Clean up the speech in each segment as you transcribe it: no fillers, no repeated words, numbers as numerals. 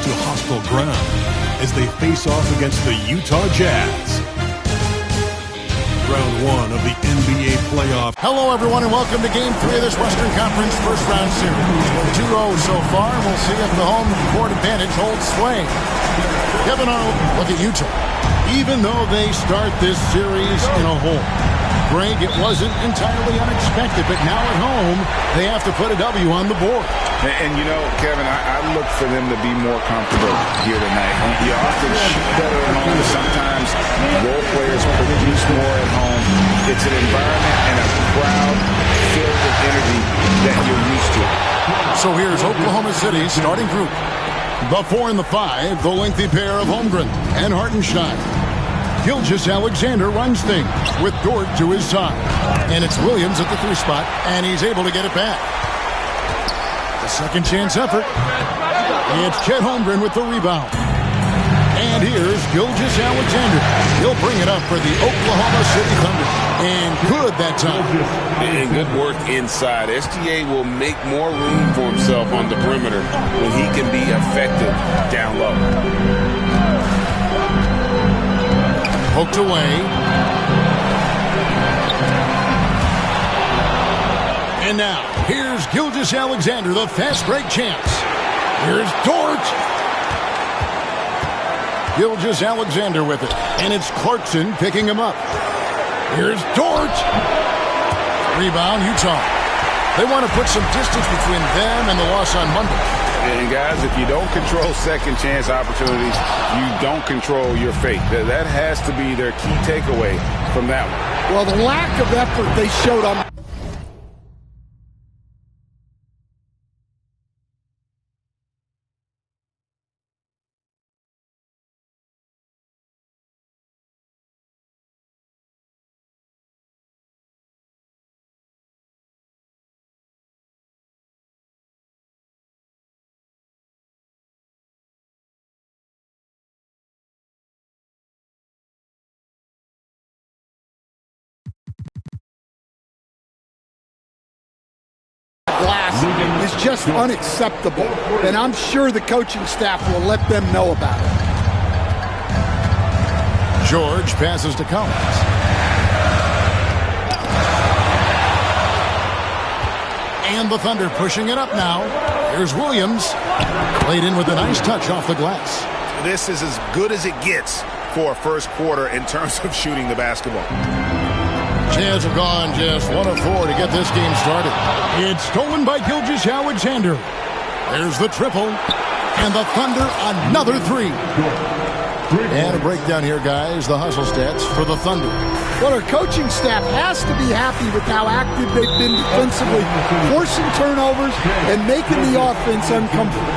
to hostile ground as they face off against the Utah Jazz. Round one of the NBA playoff. Hello, everyone, and welcome to Game 3 of this Western Conference first-round series. 2-0 so far, and we'll see if the home court advantage holds sway. Kevin Arnold, look at Utah. Even though they start this series in a hole, Greg, it wasn't entirely unexpected, but now at home, they have to put a W on the board. And you know, Kevin, I look for them to be more comfortable here tonight. You often shoot better at home. Sometimes role players produce more at home. It's an environment and a crowd filled with energy that you're used to. So here's Oklahoma City's starting group. The 4 and the 5, the lengthy pair of Holmgren and Hartenstein. Gilgeous-Alexander runs things with Dort to his side. And it's Williams at the 3 spot, and he's able to get it back. The second chance effort. It's Chet Holmgren with the rebound. And here's Gilgeous-Alexander. He'll bring it up for the Oklahoma City Thunder. And good that time. And good work inside. SGA will make more room for himself on the perimeter when he can be effective down low. Poked away. And now, here's Gilgeous-Alexander, the fast break champs. Here's Dort. Gilgeous-Alexander with it. And it's Clarkson picking him up. Here's Dort. Rebound, Utah. They want to put some distance between them and the loss on Monday. And guys, if you don't control second chance opportunities, you don't control your fate. That has to be their key takeaway from that one. Well, the lack of effort they showed on glass is just unacceptable, and I'm sure the coaching staff will let them know about it. George passes to Collins. And the Thunder pushing it up now. Here's Williams. Played in with a nice touch off the glass. This is as good as it gets for a first quarter in terms of shooting the basketball. Jazz have gone just 1 of 4 to get this game started. It's stolen by Gilgeous-Alexander. There's the triple. And the Thunder, another 3. And a breakdown here, guys. The hustle stats for the Thunder. Well, our coaching staff has to be happy with how active they've been defensively, forcing turnovers and making the offense uncomfortable.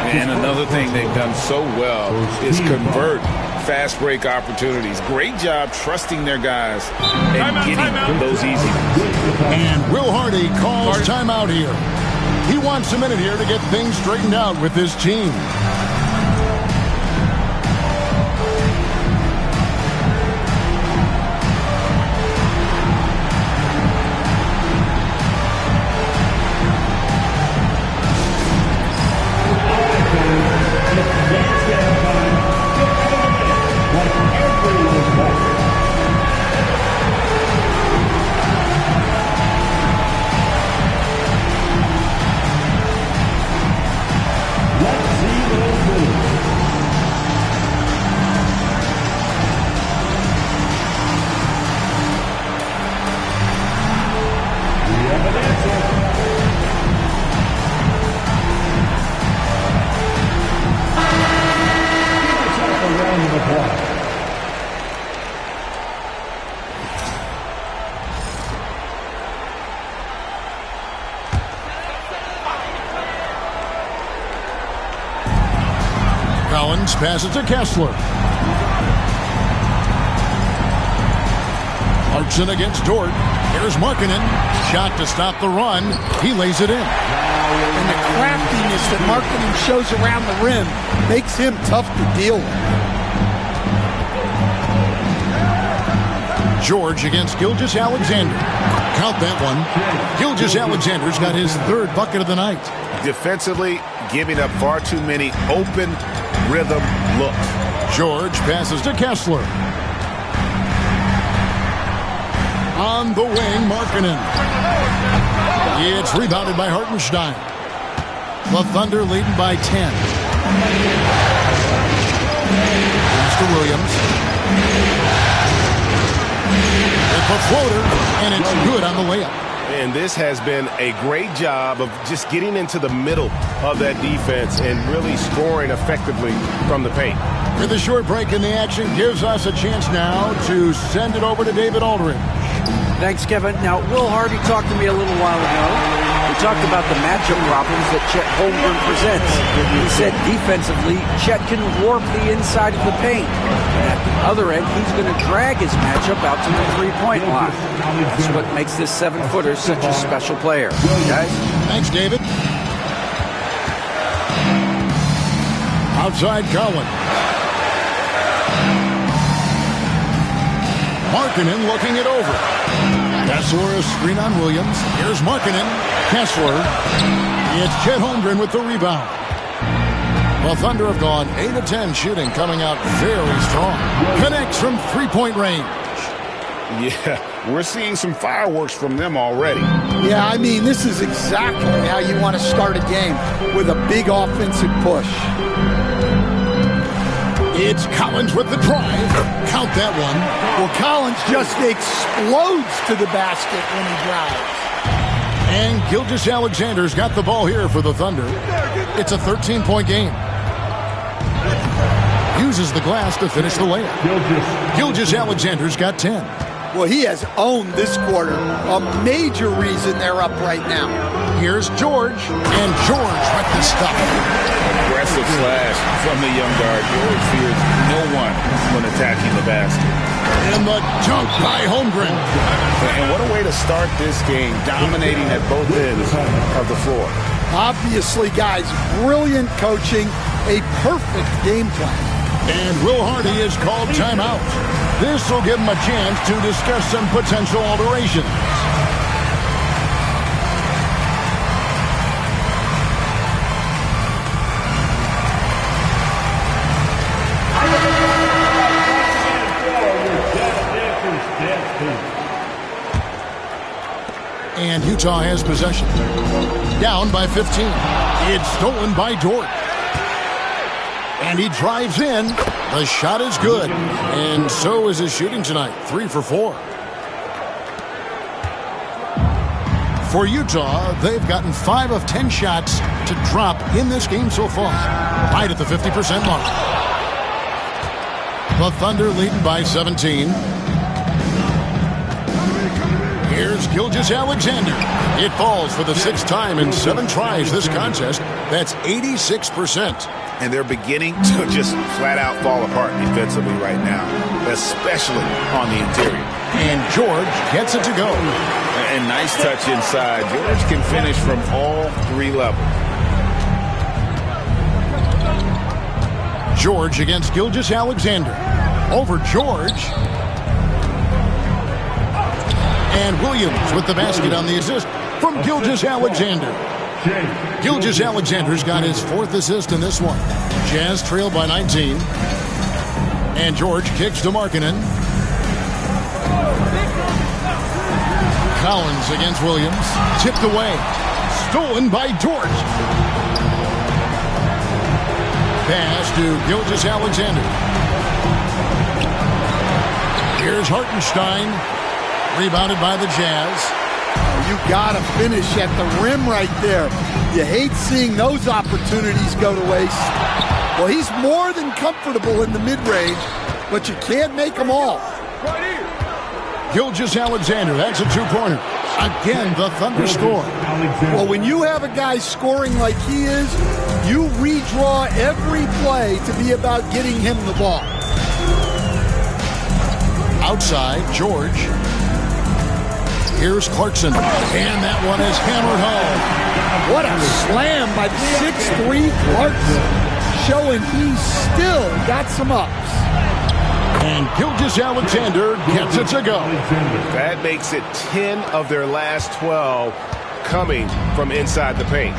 And another thing they've done so well is convert fast break opportunities. Great job trusting their guys and getting those easy ones. And Will Hardy calls timeout here. He wants a minute here to get things straightened out with his team. Collins passes to Kessler. Clarkson against Dort. Here's Markkanen. Shot to stop the run. He lays it in. And the craftiness that Markkanen shows around the rim makes him tough to deal with. George against Gilgeous-Alexander. Count that one. Gilgeous-Alexander's got his 3rd bucket of the night. Defensively, giving up far too many open rhythm looks. George passes to Kessler. On the wing, Markkanen. It's rebounded by Hartenstein. The Thunder leading by 10. Mr. Williams. It's a floater, and it's good on the layup. And this has been a great job of just getting into the middle of that defense and really scoring effectively from the paint. With a short break in the action, gives us a chance now to send it over to David Aldridge. Thanks, Kevin. Now, Will Hardy talked to me a little while ago. We talked about the matchup problems that Chet Holmgren presents. He said defensively, Chet can warp the inside of the paint. And at the other end, he's going to drag his matchup out to the three-point line. That's what makes this 7-footer such a special player. Guys? Thanks, David. Outside Collins. Markkanen looking it over. Kessler, a screen on Williams. Here's Markkanen. Kessler. It's Chet Holmgren with the rebound. The Thunder have gone 8 of 10 shooting, coming out very strong. Connects from three-point range. Yeah, we're seeing some fireworks from them already. Yeah, I mean, this is exactly how you want to start a game, with a big offensive push. It's Collins with the drive. Count that one. Well, Collins just explodes to the basket when he drives. And Gilgeous-Alexander's got the ball here for the Thunder. It's a 13-point game. Uses the glass to finish the layup. Gilgeous-Alexander's got 10. Well, he has owned this quarter. A major reason they're up right now. Here's George, and George with the stuff. Aggressive slash from the young guard. George fears no one when attacking the basket. And the dunk by Holmgren. And what a way to start this game, dominating at both ends of the floor. Obviously, guys, brilliant coaching, a perfect game plan. And Will Hardy is called timeout. This will give him a chance to discuss some potential alterations. And Utah has possession. Down by 15. It's stolen by Dort. And he drives in. The shot is good. And so is his shooting tonight. 3 for 4. For Utah, they've gotten 5 of 10 shots to drop in this game so far. Right at the 50% mark. The Thunder leading by 17. Here's Gilgeous-Alexander. It falls for the 6th time in 7 tries this contest. That's 86%. And they're beginning to just flat out fall apart defensively right now, especially on the interior. And George gets it to go. And nice touch inside. George can finish from all 3 levels. George against Gilgeous-Alexander. Over George. And Williams with the basket on the assist from Gilgeous-Alexander. Gilgeous-Alexander's got his 4th assist in this one. Jazz trail by 19. And George kicks to Markkanen. Collins against Williams. Tipped away. Stolen by Dort. Pass to Gilgeous-Alexander. Here's Hartenstein. Rebounded by the Jazz. You got to finish at the rim right there. You hate seeing those opportunities go to waste. Well, he's more than comfortable in the mid-range, but you can't make them all. Gilgeous-Alexander, that's a 2-pointer. Again, the Thunder score. Well, when you have a guy scoring like he is, you redraw every play to be about getting him the ball. Outside, George. Here's Clarkson, and that one is hammered home. What a slam by the 6'3" Clarkson, showing he's still got some ups. And Gilgeous-Alexander gets it to go. That makes it 10 of their last 12 coming from inside the paint.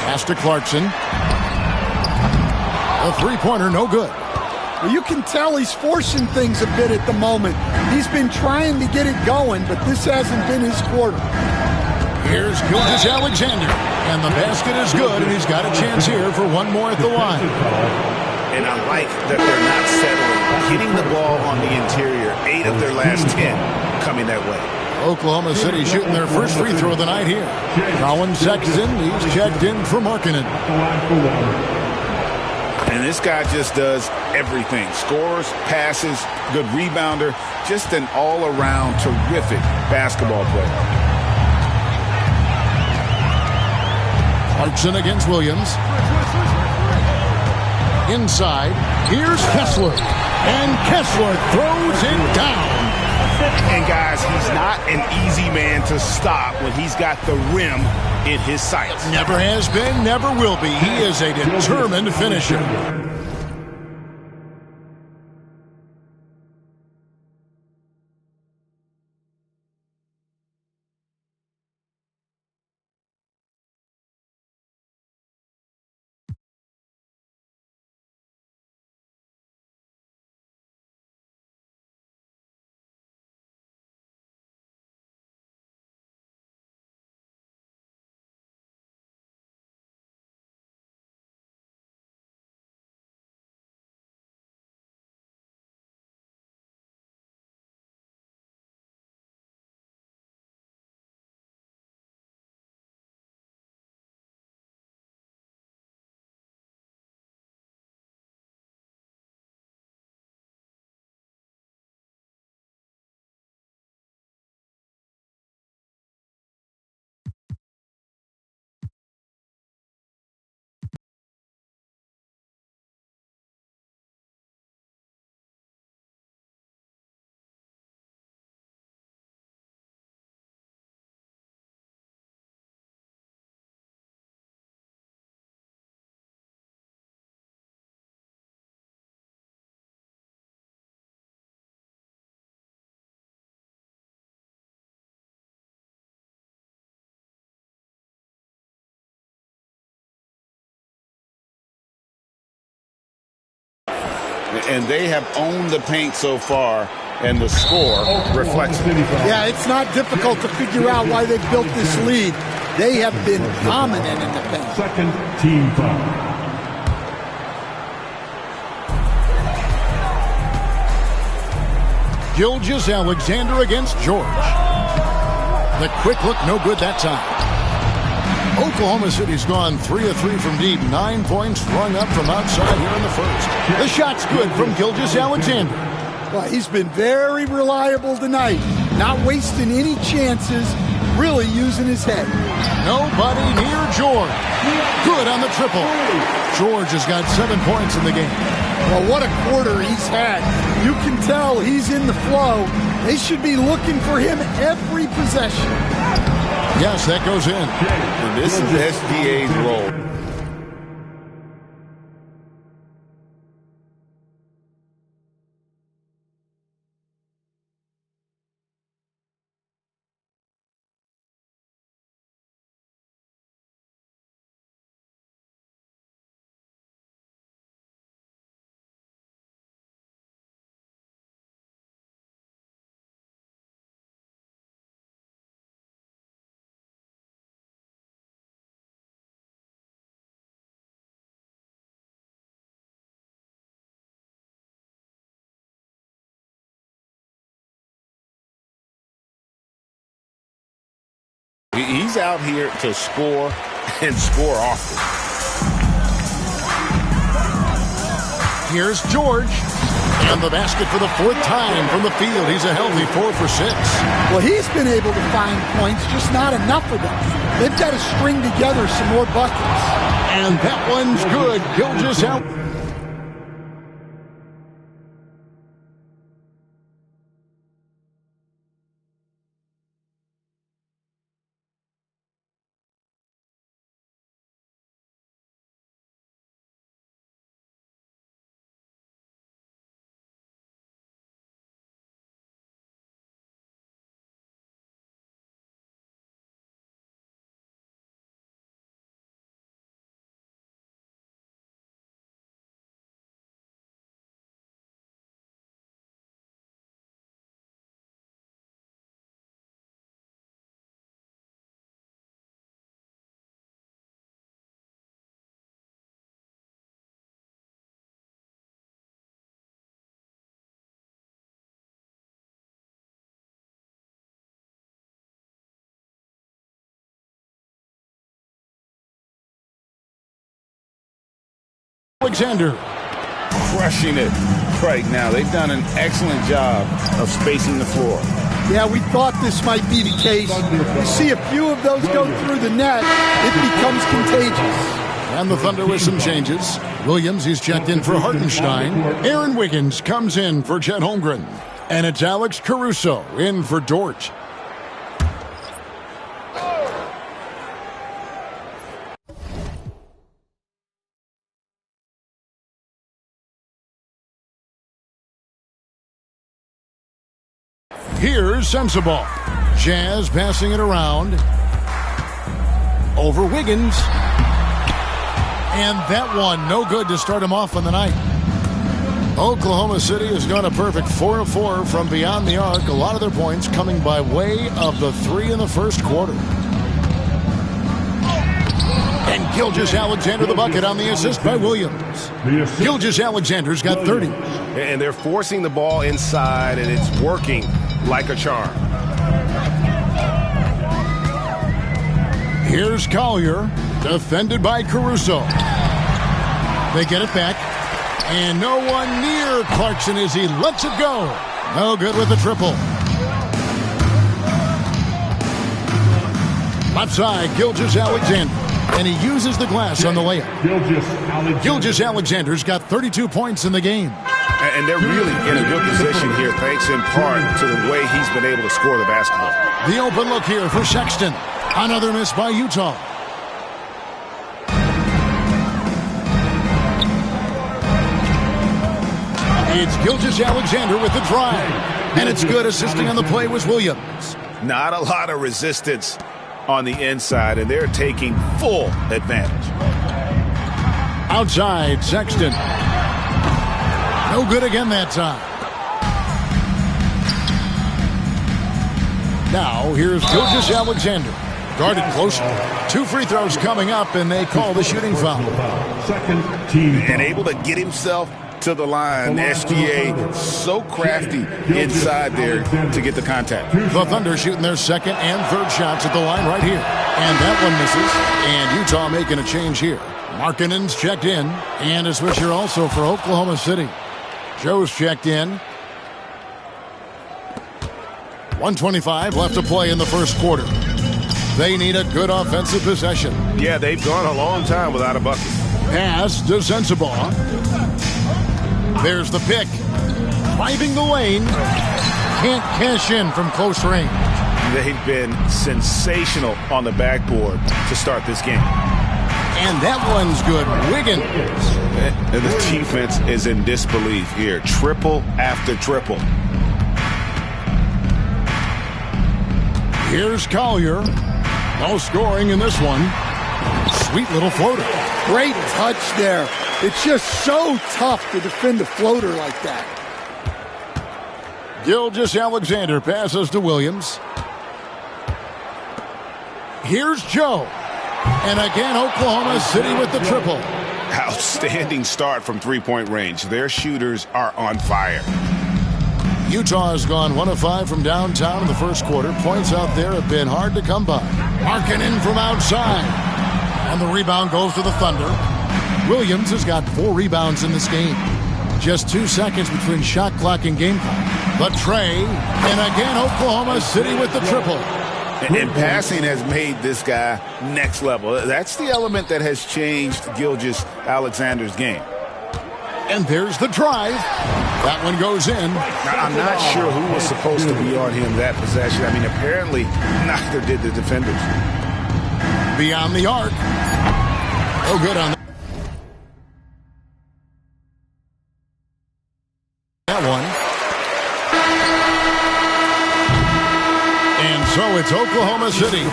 Pass to Clarkson. A three-pointer, no good. Well, you can tell he's forcing things a bit at the moment. He's been trying to get it going, but this hasn't been his quarter. Here's Gilgeous-Alexander, and the basket is good, and he's got a chance here for one more at the line. And I like that they're not settling. Hitting the ball on the interior, 8 of their last 10 coming that way. Oklahoma City shooting their first free throw of the night here. Colin Sexton, he's checked in for Markkanen. And this guy just does everything. Scores, passes, good rebounder, just an all-around terrific basketball player. Clarkson against Williams. Inside, here's Kessler. And Kessler throws it down. And guys, he's not an easy man to stop when he's got the rim in his sights. Never has been, never will be. He is a determined finisher. And they have owned the paint so far, and the score reflects it. Yeah, it's not difficult to figure out why they've built this lead. They have been dominant in the paint. Second team foul. Gilgeous-Alexander against George. The quick look, no good that time. Oklahoma City's gone 3 of 3 from deep. 9 points rung up from outside here in the first. The shot's good from Gilgeous-Alexander. Well, he's been very reliable tonight. Not wasting any chances, really using his head. Nobody near George. Good on the triple. George has got 7 points in the game. Well, what a quarter he's had. You can tell he's in the flow. They should be looking for him every possession. Yes, that goes in. And this is SGA's role. He's out here to score and score often. Here's George. And the basket for the 4th time from the field. He's a healthy 4 for 6. Well, he's been able to find points, just not enough of them. They've got to string together some more buckets. And that one's good. Gilgeous-Alexander. Alexander. Crushing it right now. They've done an excellent job of spacing the floor. Yeah, we thought this might be the case. You see a few of those go through the net, it becomes contagious. And the Thunder with some changes. Williams, he's checked in for Hartenstein. Aaron Wiggins comes in for Chet Holmgren. And it's Alex Caruso in for Dort. Here's Sensabaugh. Jazz passing it around. Over Wiggins. And that one, no good to start him off on the night. Oklahoma City has gone a perfect 4 of 4 from beyond the arc. A lot of their points coming by way of the 3 in the first quarter. And Gilgeous-Alexander the bucket on the assist by Williams. Gilgeous-Alexander's got 30. And they're forcing the ball inside, and it's working like a charm. Here's Collier, defended by Caruso. They get it back, and no one near Clarkson as he lets it go. No good with the triple. Left side, Gilgeous-Alexander, and he uses the glass on the layup. Gilgeous-Alexander's got 32 points in the game. And they're really in a good position here, thanks in part to the way he's been able to score the basketball. The open look here for Sexton. Another miss by Utah. It's Gilgeous-Alexander with the drive. And it's good. Assisting on the play was Williams. Not a lot of resistance on the inside, and they're taking full advantage. Outside, Sexton. No good again that time. Now, here's Gilgeous-Alexander. Guarded closely. 2 free throws coming up, and they call the shooting foul. And able to get himself to the line. SGA so crafty inside there to get the contact. The Thunder shooting their second and third shots at the line right here. And that one misses. And Utah making a change here. Markkanen's checked in. And a switcher also for Oklahoma City. Joe's checked in. 1:25 left to play in the first quarter. They need a good offensive possession. Yeah, they've gone a long time without a bucket. Pass to Sensabaugh. There's the pick. Driving the lane. Can't cash in from close range. They've been sensational on the backboard to start this game. And that one's good. Wiggins. And the defense is in disbelief here. Triple after triple. Here's Collier. No scoring in this one. Sweet little floater. Great touch there. It's just so tough to defend a floater like that. Gilgeous-Alexander passes to Williams. Here's Joe. And again, Oklahoma City with the triple. Outstanding start from three-point range. Their shooters are on fire. Utah has gone 1 of 5 from downtown in the first quarter. Points out there have been hard to come by. Markkanen from outside. And the rebound goes to the Thunder. Williams has got 4 rebounds in this game. Just 2 seconds between shot clock and game clock. But Trey, and again Oklahoma City with the triple. And passing has made this guy next level. That's the element that has changed Gilgeous-Alexander's game. And there's the drive. That one goes in. Now, I'm not sure who was supposed to be on him that possession. I mean, apparently neither did the defenders. Beyond the arc. Oh, good on that one. And so it's Oklahoma City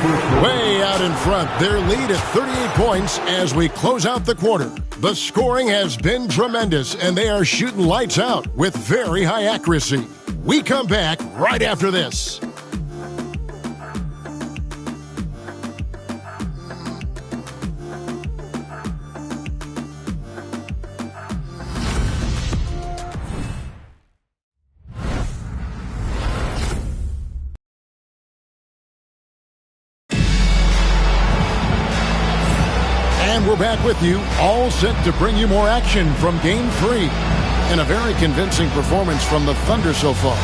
way out in front. Their lead at 38 points as we close out the quarter. The scoring has been tremendous, and they are shooting lights out with very high accuracy. We come back right after this. And we're back with you, all set to bring you more action from Game 3. And a very convincing performance from the Thunder so far.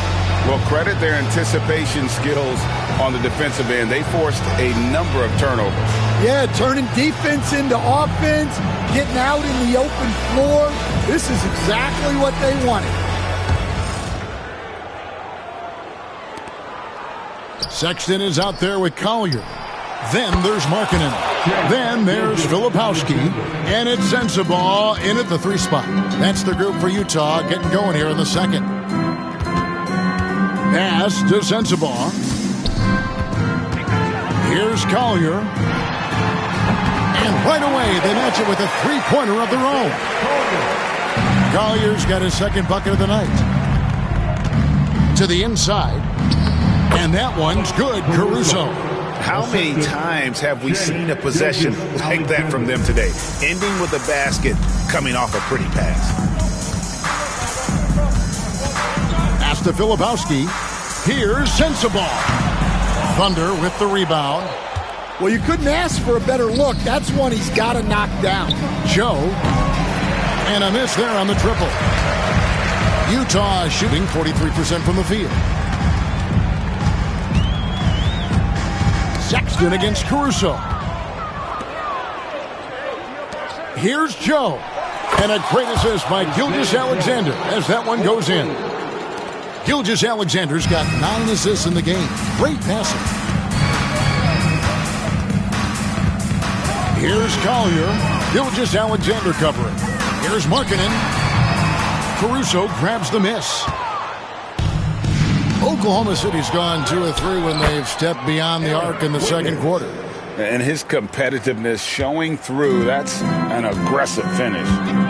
Well, credit their anticipation skills on the defensive end. They forced a number of turnovers. Yeah, turning defense into offense, getting out in the open floor. This is exactly what they wanted. Sexton is out there with Collier. Then there's Markkanen. Then there's Filipowski. And it's Sensabaugh in at the 3 spot. That's the group for Utah getting going here in the second. Pass to Sensabaugh. Here's Collier. And right away they match it with a 3-pointer of their own. Collier's got his second bucket of the night. To the inside. And that one's good, Caruso. How many times have we seen a possession like that from them today? Ending with a basket, coming off a pretty pass. Pass to Filipowski. Here's Sensabaugh. Thunder with the rebound. Well, you couldn't ask for a better look. That's one he's got to knock down. Joe. And a miss there on the triple. Utah shooting 43% from the field. Sexton against Caruso. Here's Joe. And a great assist by Gilgeous-Alexander as that one goes in. Gilgeous-Alexander's got 9 assists in the game. Great passing. Here's Collier. Gilgeous-Alexander covering. Here's Markkanen. Caruso grabs the miss. Oklahoma City's gone 2 of 3 when they've stepped beyond the arc in the second quarter. And his competitiveness showing through. That's an aggressive finish.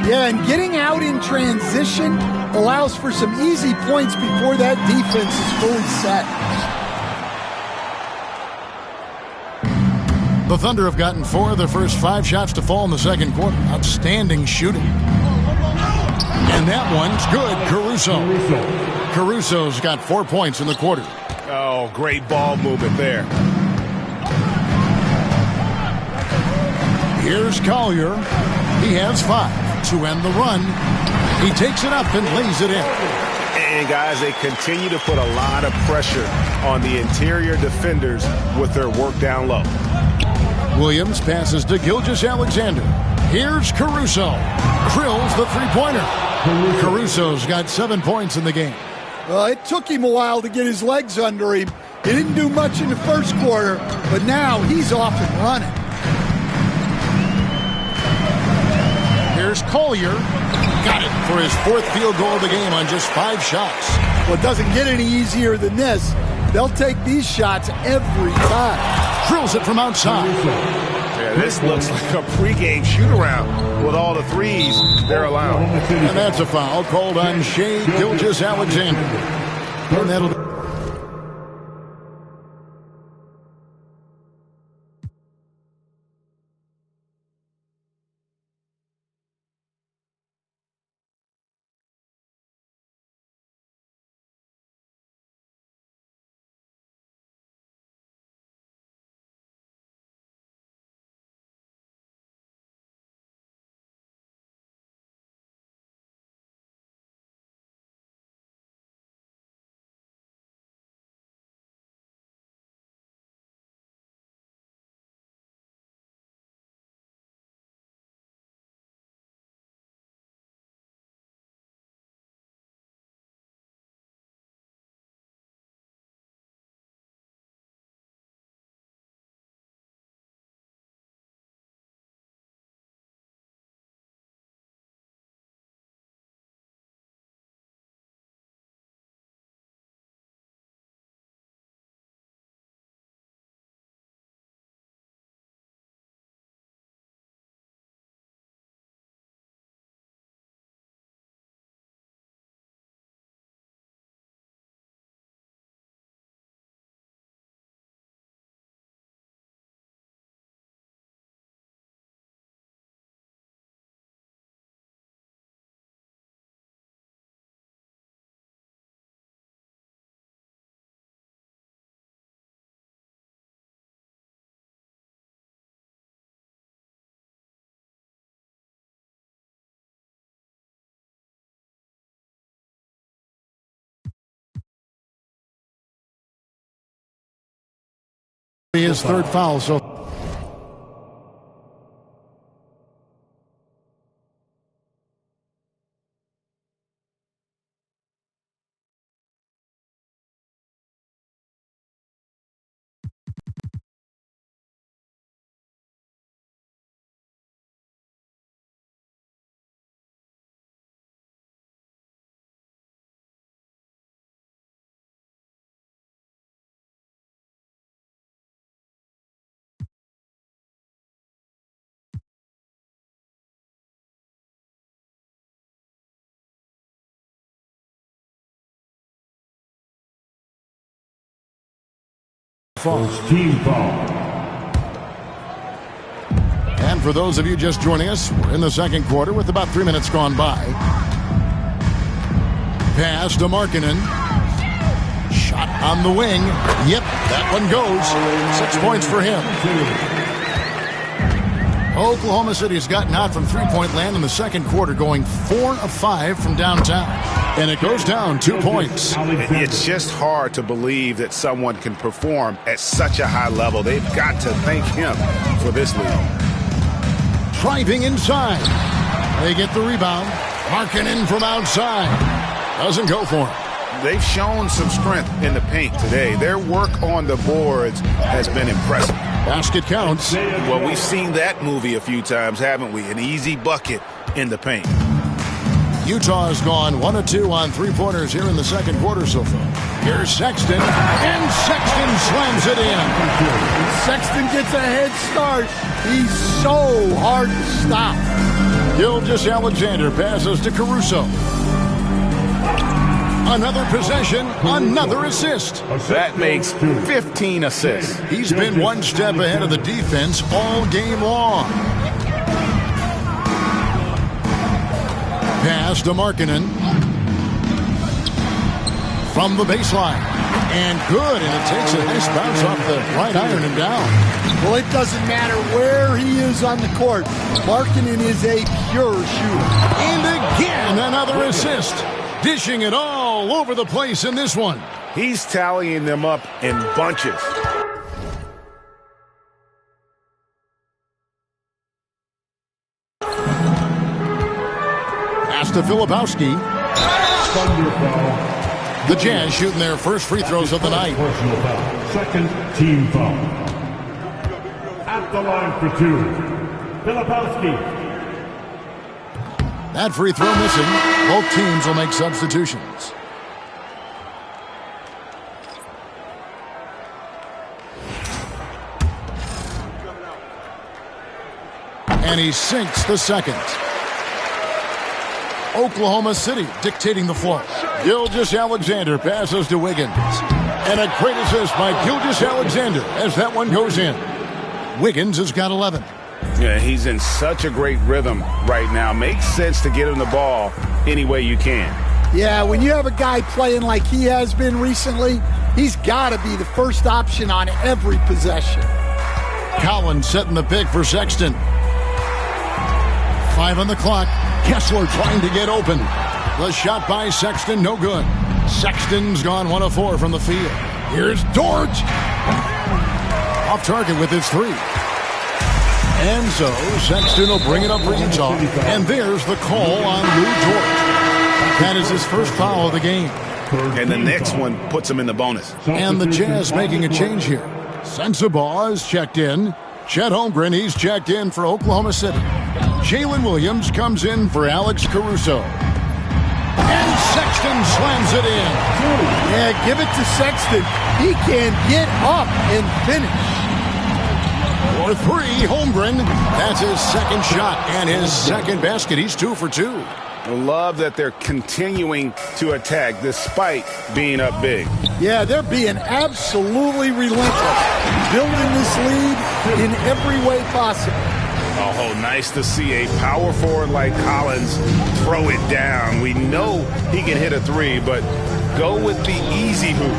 Yeah, and getting out in transition allows for some easy points before that defense is fully set. The Thunder have gotten 4 of their first 5 shots to fall in the second quarter. Outstanding shooting. And that one's good, Caruso. Caruso's got 4 points in the quarter. Oh, great ball movement there. Here's Collier. He has 5 to end the run. He takes it up and lays it in. And guys, they continue to put a lot of pressure on the interior defenders with their work down low. Williams passes to Gilgeous-Alexander. Here's Caruso. Drills the 3-pointer. Caruso's got 7 points in the game. Well, it took him a while to get his legs under him. He didn't do much in the first quarter, but now he's off and running. Here's Collier. Got it for his 4th field goal of the game on just 5 shots. Well, it doesn't get any easier than this. They'll take these shots every time. Drills it from outside. Yeah, this looks like a pregame shoot-around with all the threes they're allowing. And that's a foul called on Shai Gilgeous-Alexander. And that'll His third foul. So Team foul. And for those of you just joining us, we're in the second quarter with about 3 minutes gone by. Pass to Markkanen. Shot on the wing. Yep, that one goes. 6 points for him. Oklahoma City's gotten out from three-point land in the second quarter, going 4 of 5 from downtown. And it goes down 2 points. It's just hard to believe that someone can perform at such a high level. They've got to thank him for this lead. Driving inside. They get the rebound. Markkanen from outside. Doesn't go for him. They've shown some strength in the paint today. Their work on the boards has been impressive. Basket counts. Well, we've seen that movie a few times, haven't we? An easy bucket in the paint. Utah has gone 1 of 2 on three-pointers here in the second quarter so far. Here's Sexton, and Sexton slams it in. Sexton gets a head start. He's so hard to stop. Gilgeous-Alexander passes to Caruso. Another possession, another assist. That makes 15 assists. He's been one step ahead of the defense all game long. Pass to Markkanen. From the baseline. And good, and it takes a nice bounce off the right iron and down. Well, it doesn't matter where he is on the court. Markkanen is a pure shooter. And again, another assist. Dishing it all over the place in this one. He's tallying them up in bunches. Pass to Filipowski. The Jazz shooting their first free throws of the night. Personal foul. Second team foul. At the line for 2. Filipowski. That free throw missing. Both teams will make substitutions. And he sinks the second. Oklahoma City dictating the flow. Gilgeous-Alexander passes to Wiggins. And a great assist by Gilgeous-Alexander as that one goes in. Wiggins has got 11. Yeah, he's in such a great rhythm right now. Makes sense to get him the ball any way you can. Yeah, when you have a guy playing like he has been recently, he's got to be the first option on every possession. Collins setting the pick for Sexton. 5 on the clock. Kessler trying to get open. The shot by Sexton, no good. Sexton's gone 1 of 4 from the field. Here's Dort. Off target with his 3. And so Sexton will bring it up for Utah. And there's the call on Lou Dort. That is his first foul of the game. And the next one puts him in the bonus. And the Jazz making a change here. Sensabaugh is checked in. Chet Holmgren, he's checked in for Oklahoma City. Jalen Williams comes in for Alex Caruso. And Sexton slams it in. Yeah, give it to Sexton. He can get up and finish. For 3, Holmgren. That's his second shot and his second basket. He's 2 for 2. I love that they're continuing to attack despite being up big. Yeah, they're being absolutely relentless. Building this lead in every way possible. Oh, nice to see a power forward like Collins throw it down. We know he can hit a 3, but go with the easy hoop.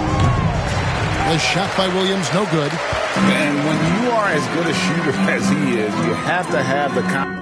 The shot by Williams, no good. And when you are as good a shooter as he is, you have to have the confidence.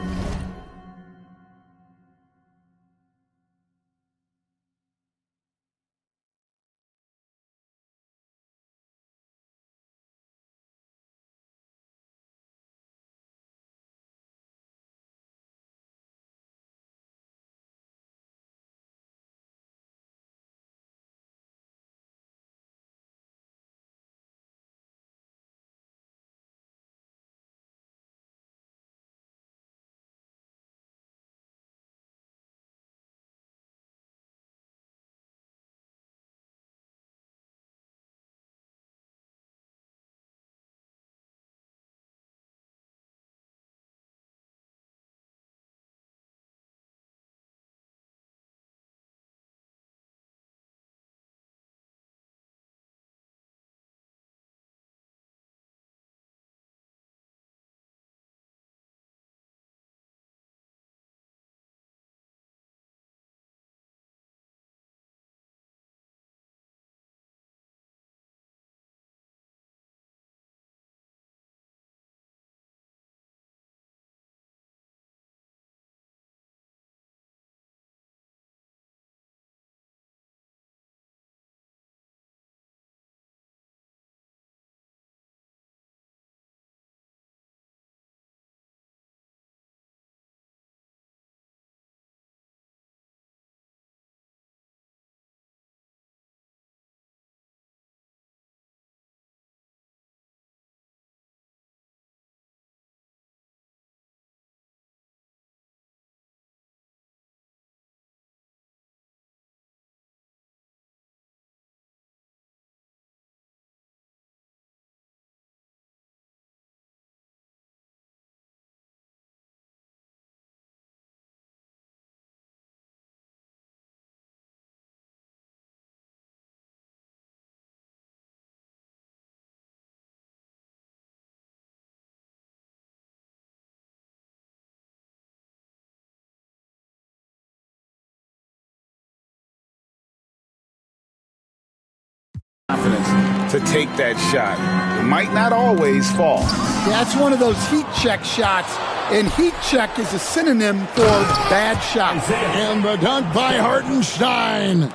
confidence to take that shot. It might not always fall. That's one of those heat check shots, and heat check is a synonym for bad shot. And the dunk by Hartenstein.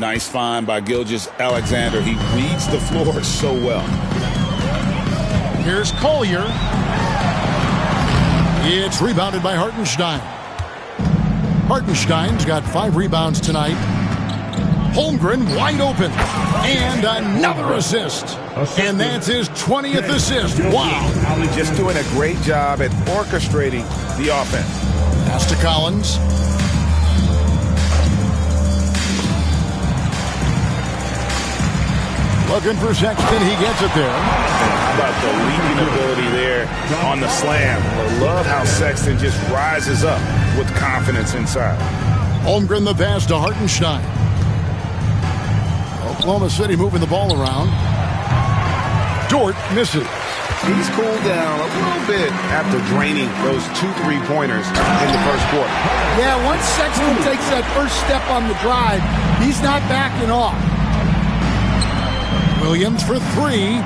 Nice find by Gilgeous-Alexander. He reads the floor so well. Here's Collier. It's rebounded by Hartenstein. Hartenstein's got 5 rebounds tonight. Holmgren wide open. And another assist. And that's his 20th assist. Wow. Just doing a great job at orchestrating the offense. Pass to Collins. Looking for Sexton. He gets it there. How about the leaping ability there on the slam? I love how Sexton just rises up with confidence inside. Holmgren the pass to Hartenstein. Oklahoma City moving the ball around. Dort misses. He's cooled down a little bit after draining those 2 3-pointers in the first quarter. Yeah, once Sexton takes that first step on the drive, he's not backing off. Williams for 3.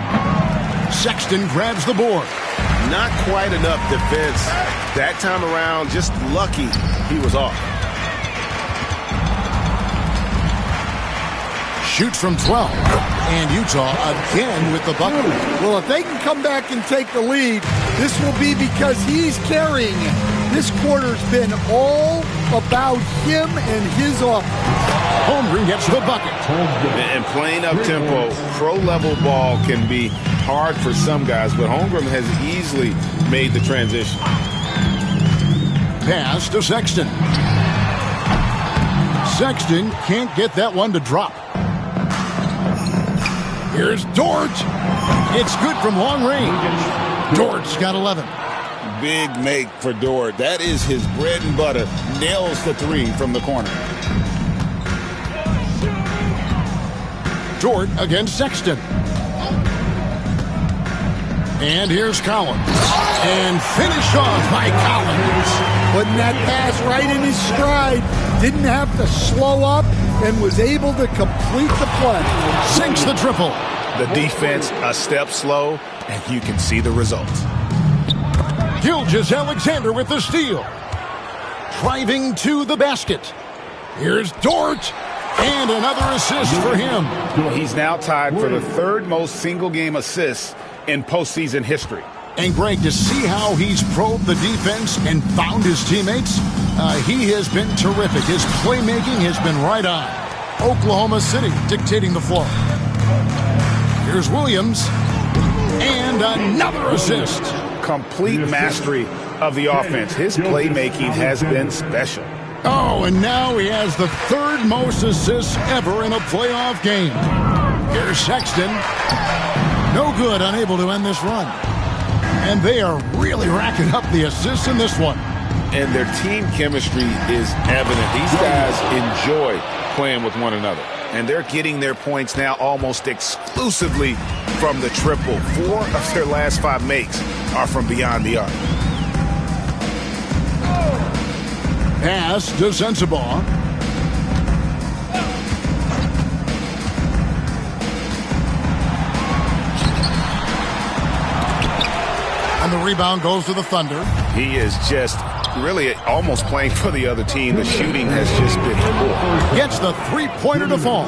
Sexton grabs the board. Not quite enough defense that time around. Just lucky he was off. Shoots from 12. And Utah again with the bucket. Well, if they can come back and take the lead, this will be because he's carrying it. This quarter's been all about him and his offense. Holmgren gets the bucket. And playing up-tempo, pro-level ball can be hard for some guys, but Holmgren has easily made the transition. Pass to Sexton. Sexton can't get that one to drop. Here's Dort. It's good from long range. Dort's got 11. Big make for Dort. That is his bread and butter. Nails the 3 from the corner. Dort against Sexton. And here's Collins. And finish off by Collins. Putting that pass right in his stride. Didn't have to slow up and was able to complete the play. Sinks the triple. The defense a step slow, and you can see the results. Gilgeous-Alexander with the steal. Driving to the basket. Here's Dort. And another assist for him. He's now tied for the 3rd most single-game assists in postseason history. And Greg, to see how he's probed the defense and found his teammates, he has been terrific. His playmaking has been right on. Oklahoma City dictating the floor. Here's Williams. And another assist. Complete mastery of the offense. His playmaking has been special. Oh, and now he has the 3rd most assists ever in a playoff game. Here's Sexton. No good, unable to end this run. And they are really racking up the assists in this one. And their team chemistry is evident. These guys enjoy playing with one another. And they're getting their points now almost exclusively from the triple. 4 of their last 5 makes are from beyond the arc. Pass to Sensabaugh. And the rebound goes to the Thunder. He is just really almost playing for the other team. The shooting has just been poor. Gets the 3-pointer to fall.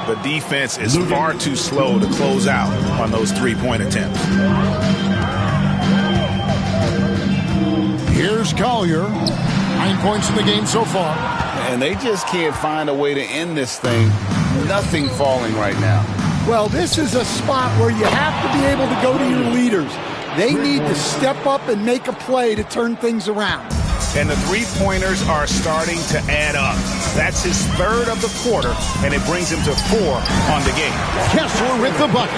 The defense is far too slow to close out on those 3-point attempts. Here's Collier. 9 points in the game so far. And they just can't find a way to end this thing. Nothing falling right now. Well, this is a spot where you have to be able to go to your leaders. They need to step up and make a play to turn things around. And the 3-pointers are starting to add up. That's his 3rd of the quarter, and it brings him to 4 on the game. Kessler with the bucket.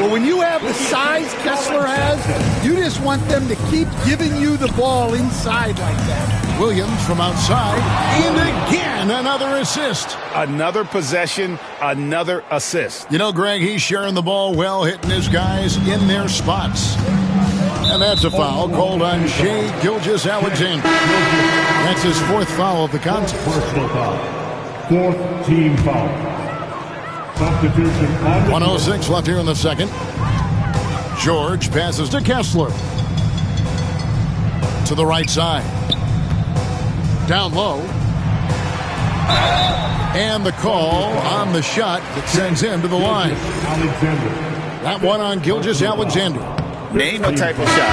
Well, when you have the size Kessler has, you just want them to keep giving you the ball inside like that. Williams from outside, and again another assist. Another possession, another assist. You know, Greg, he's sharing the ball well, hitting his guys in their spots. And that's a foul called on Shai Gilgeous-Alexander. That's his 4th foul of the contest. Personal foul. 4th team foul. Substitution on the 1:06 left here in the second. George passes to Kessler. To the right side. Down low. And the call on the shot that sends him to the line. Alexander. That one on Gilgeous-Alexander. Name a type of shot.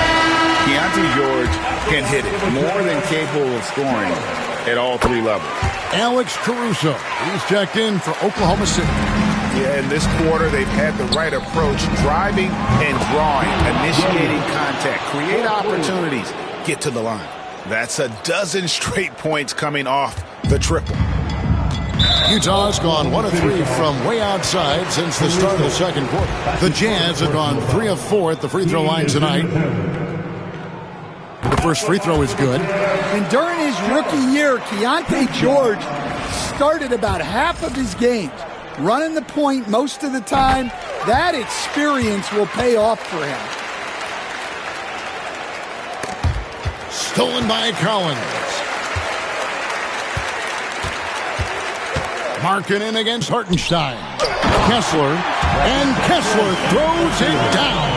Keontae George can hit it. More than capable of scoring at all three levels. Alex Caruso. He's checked in for Oklahoma City. Yeah, in this quarter, they've had the right approach. Driving and drawing. Initiating contact. Create opportunities. Get to the line. That's a dozen straight points coming off the triple. Utah's gone 1 of 3 from way outside since the start of the second quarter. The Jazz have gone 3 of 4 at the free throw line tonight. The first free throw is good. And during his rookie year, Keontae George started about half of his games running the point most of the time. That experience will pay off for him. Stolen by Collins. Markkanen against Hartenstein. Kessler. And Kessler throws it down.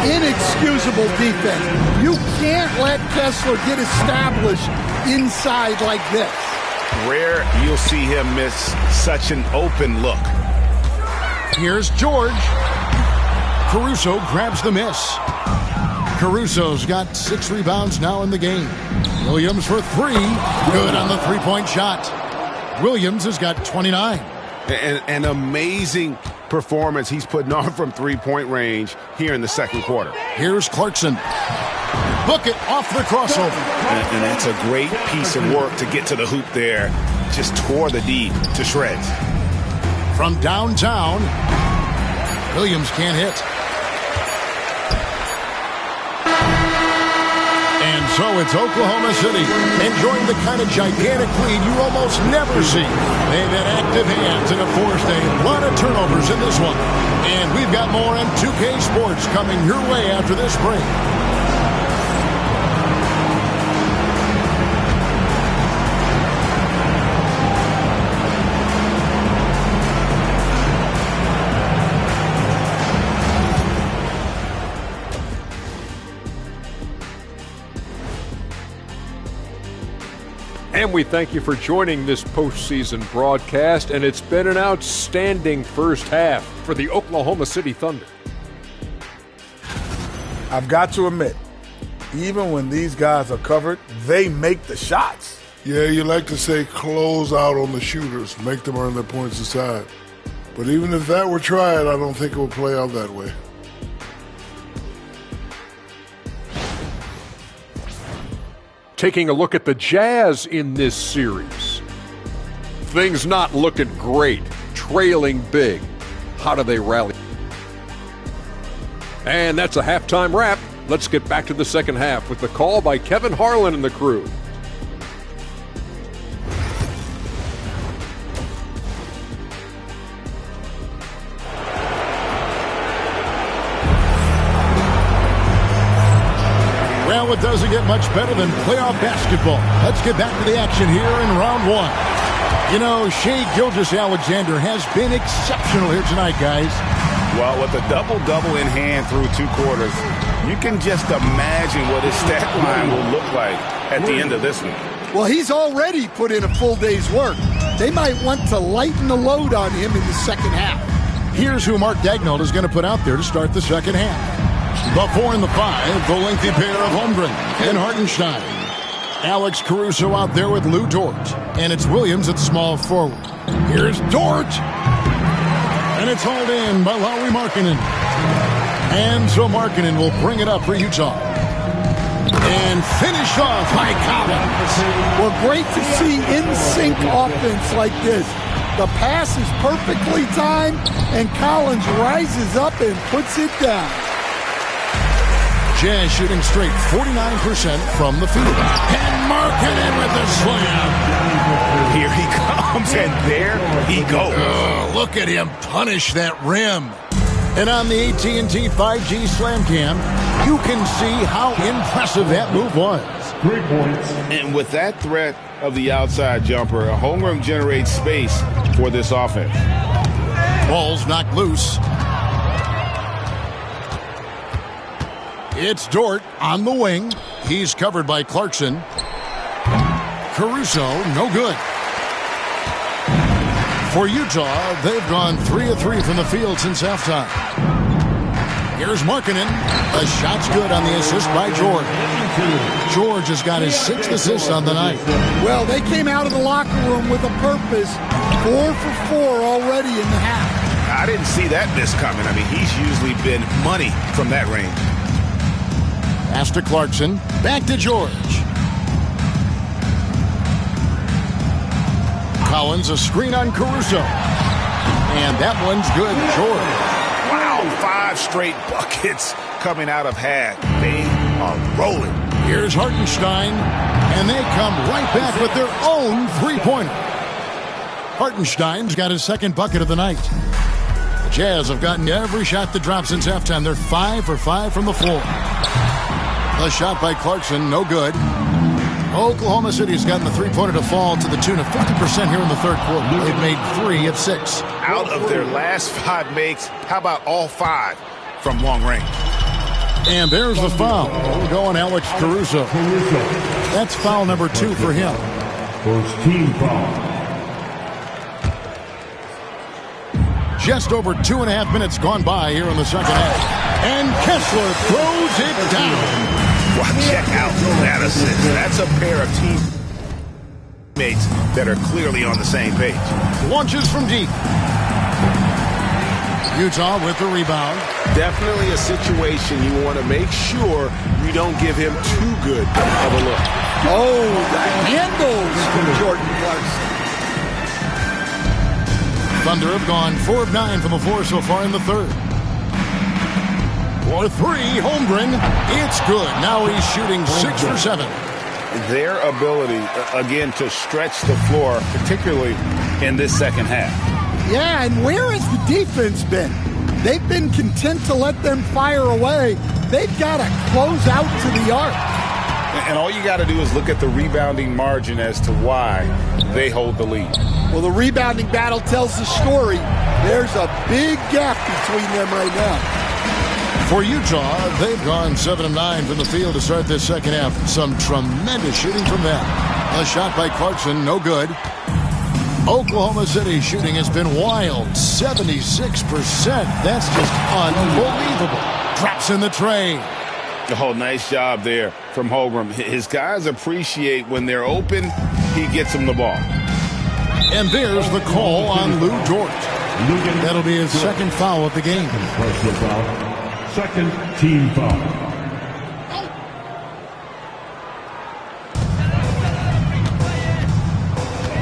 Inexcusable defense. You can't let Kessler get established inside like this. Rare you'll see him miss such an open look. Here's George. Caruso grabs the miss. Caruso's got 6 rebounds now in the game. Williams for 3. Good on the three-point shot. Williams has got 29. An amazing performance he's putting on from three-point range here in the second quarter. Here's Clarkson. Book it off the crossover. And that's a great piece of work to get to the hoop there. Just tore the D to shreds. From downtown, Williams can't hit. And so it's Oklahoma City enjoying the kind of gigantic lead you almost never see. They've had active hands and have forced a lot of turnovers in this one. And we've got more on 2K Sports coming your way after this break. And we thank you for joining this postseason broadcast, and it's been an outstanding first half for the Oklahoma City Thunder. I've got to admit, even when these guys are covered, they make the shots. Yeah, you like to say close out on the shooters, make them earn their points aside. But even if that were tried, I don't think it would play out that way. Taking a look at the Jazz in this series. Things not looking great, trailing big. How do they rally? And that's a halftime wrap. Let's get back to the second half with the call by Kevin Harlan and the crew. Well, it doesn't get much better than playoff basketball. Let's get back to the action here in round one. You know, Shai Gilgeous-Alexander has been exceptional here tonight, guys. Well, with a double-double in hand through 2 quarters, you can just imagine what his stat line will look like at the end of this one. Well, he's already put in a full day's work. They might want to lighten the load on him in the second half. Here's who Mark Daigneault is going to put out there to start the second half. The 4 and the 5, the lengthy pair of Holmgren and Hartenstein. Alex Caruso out there with Lou Dort. And it's Williams at small forward. Here's Dort. And it's hauled in by Lauri Markkanen. And so Markkanen will bring it up for Utah. And finish off by Collins. Well, great to see in-sync offense like this. The pass is perfectly timed, and Collins rises up and puts it down. Jazz shooting straight 49% from the field. And Markkanen with the slam. Here he comes, and there he goes. Look at him punish that rim. And on the AT&T 5G Slam Cam, you can see how impressive that move was. 3 points. And with that threat of the outside jumper, Holmgren generates space for this offense. Ball's knocked loose. It's Dort on the wing. He's covered by Clarkson. Caruso, no good. For Utah, they've gone 3 of 3 from the field since halftime. Here's Markkanen. The shot's good on the assist by George. George has got his 6th assist on the night. Well, they came out of the locker room with a purpose. 4 for 4 already in the half. I didn't see that miss coming. I mean, he's usually been money from that range. Pass to Clarkson. Back to George. Collins, a screen on Caruso. And that one's good. George. Wow, 5 straight buckets coming out of half. They are rolling. Here's Hartenstein. And they come right back with their own three-pointer. Hartenstein's got his 2nd bucket of the night. The Jazz have gotten every shot that dropped since halftime. They're 5 for 5 from the floor. The shot by Clarkson, no good. Oklahoma City has gotten the three-pointer to fall to the tune of 50% here in the 3rd quarter. They've made 3 of 6. Out of their last 5 makes, how about all 5 from long range? And there's the foul. Going Alex Caruso. That's foul number 2 for him. First team foul. Just over 2.5 minutes gone by here in the 2nd half. And Kessler throws it down. Wow, check out that assist. That's a pair of teammates that are clearly on the same page. Launches from deep. Utah with the rebound. Definitely a situation you want to make sure you don't give him too good of a look. Oh, the handles from Jordan Clarkson. Thunder have gone 4 of 9 from the floor so far in the 3rd. For 3, Holmgren. It's good. Now he's shooting 6 for 7. Their ability, again, to stretch the floor, particularly in this 2nd half. Yeah, and where has the defense been? They've been content to let them fire away. They've got to close out to the arc. And all you got to do is look at the rebounding margin as to why they hold the lead. Well, the rebounding battle tells the story. There's a big gap between them right now. For Utah, they've gone 7 of 9 from the field to start this 2nd half. Some tremendous shooting from them. A shot by Clarkson, no good. Oklahoma City shooting has been wild, 76%. That's just unbelievable. Drops in the tray. Oh, nice job there from Holmgren. His guys appreciate when they're open, he gets them the ball. And there's the call on Lou Dort. That'll be his 2nd foul of the game. Personal foul. 2nd team foul.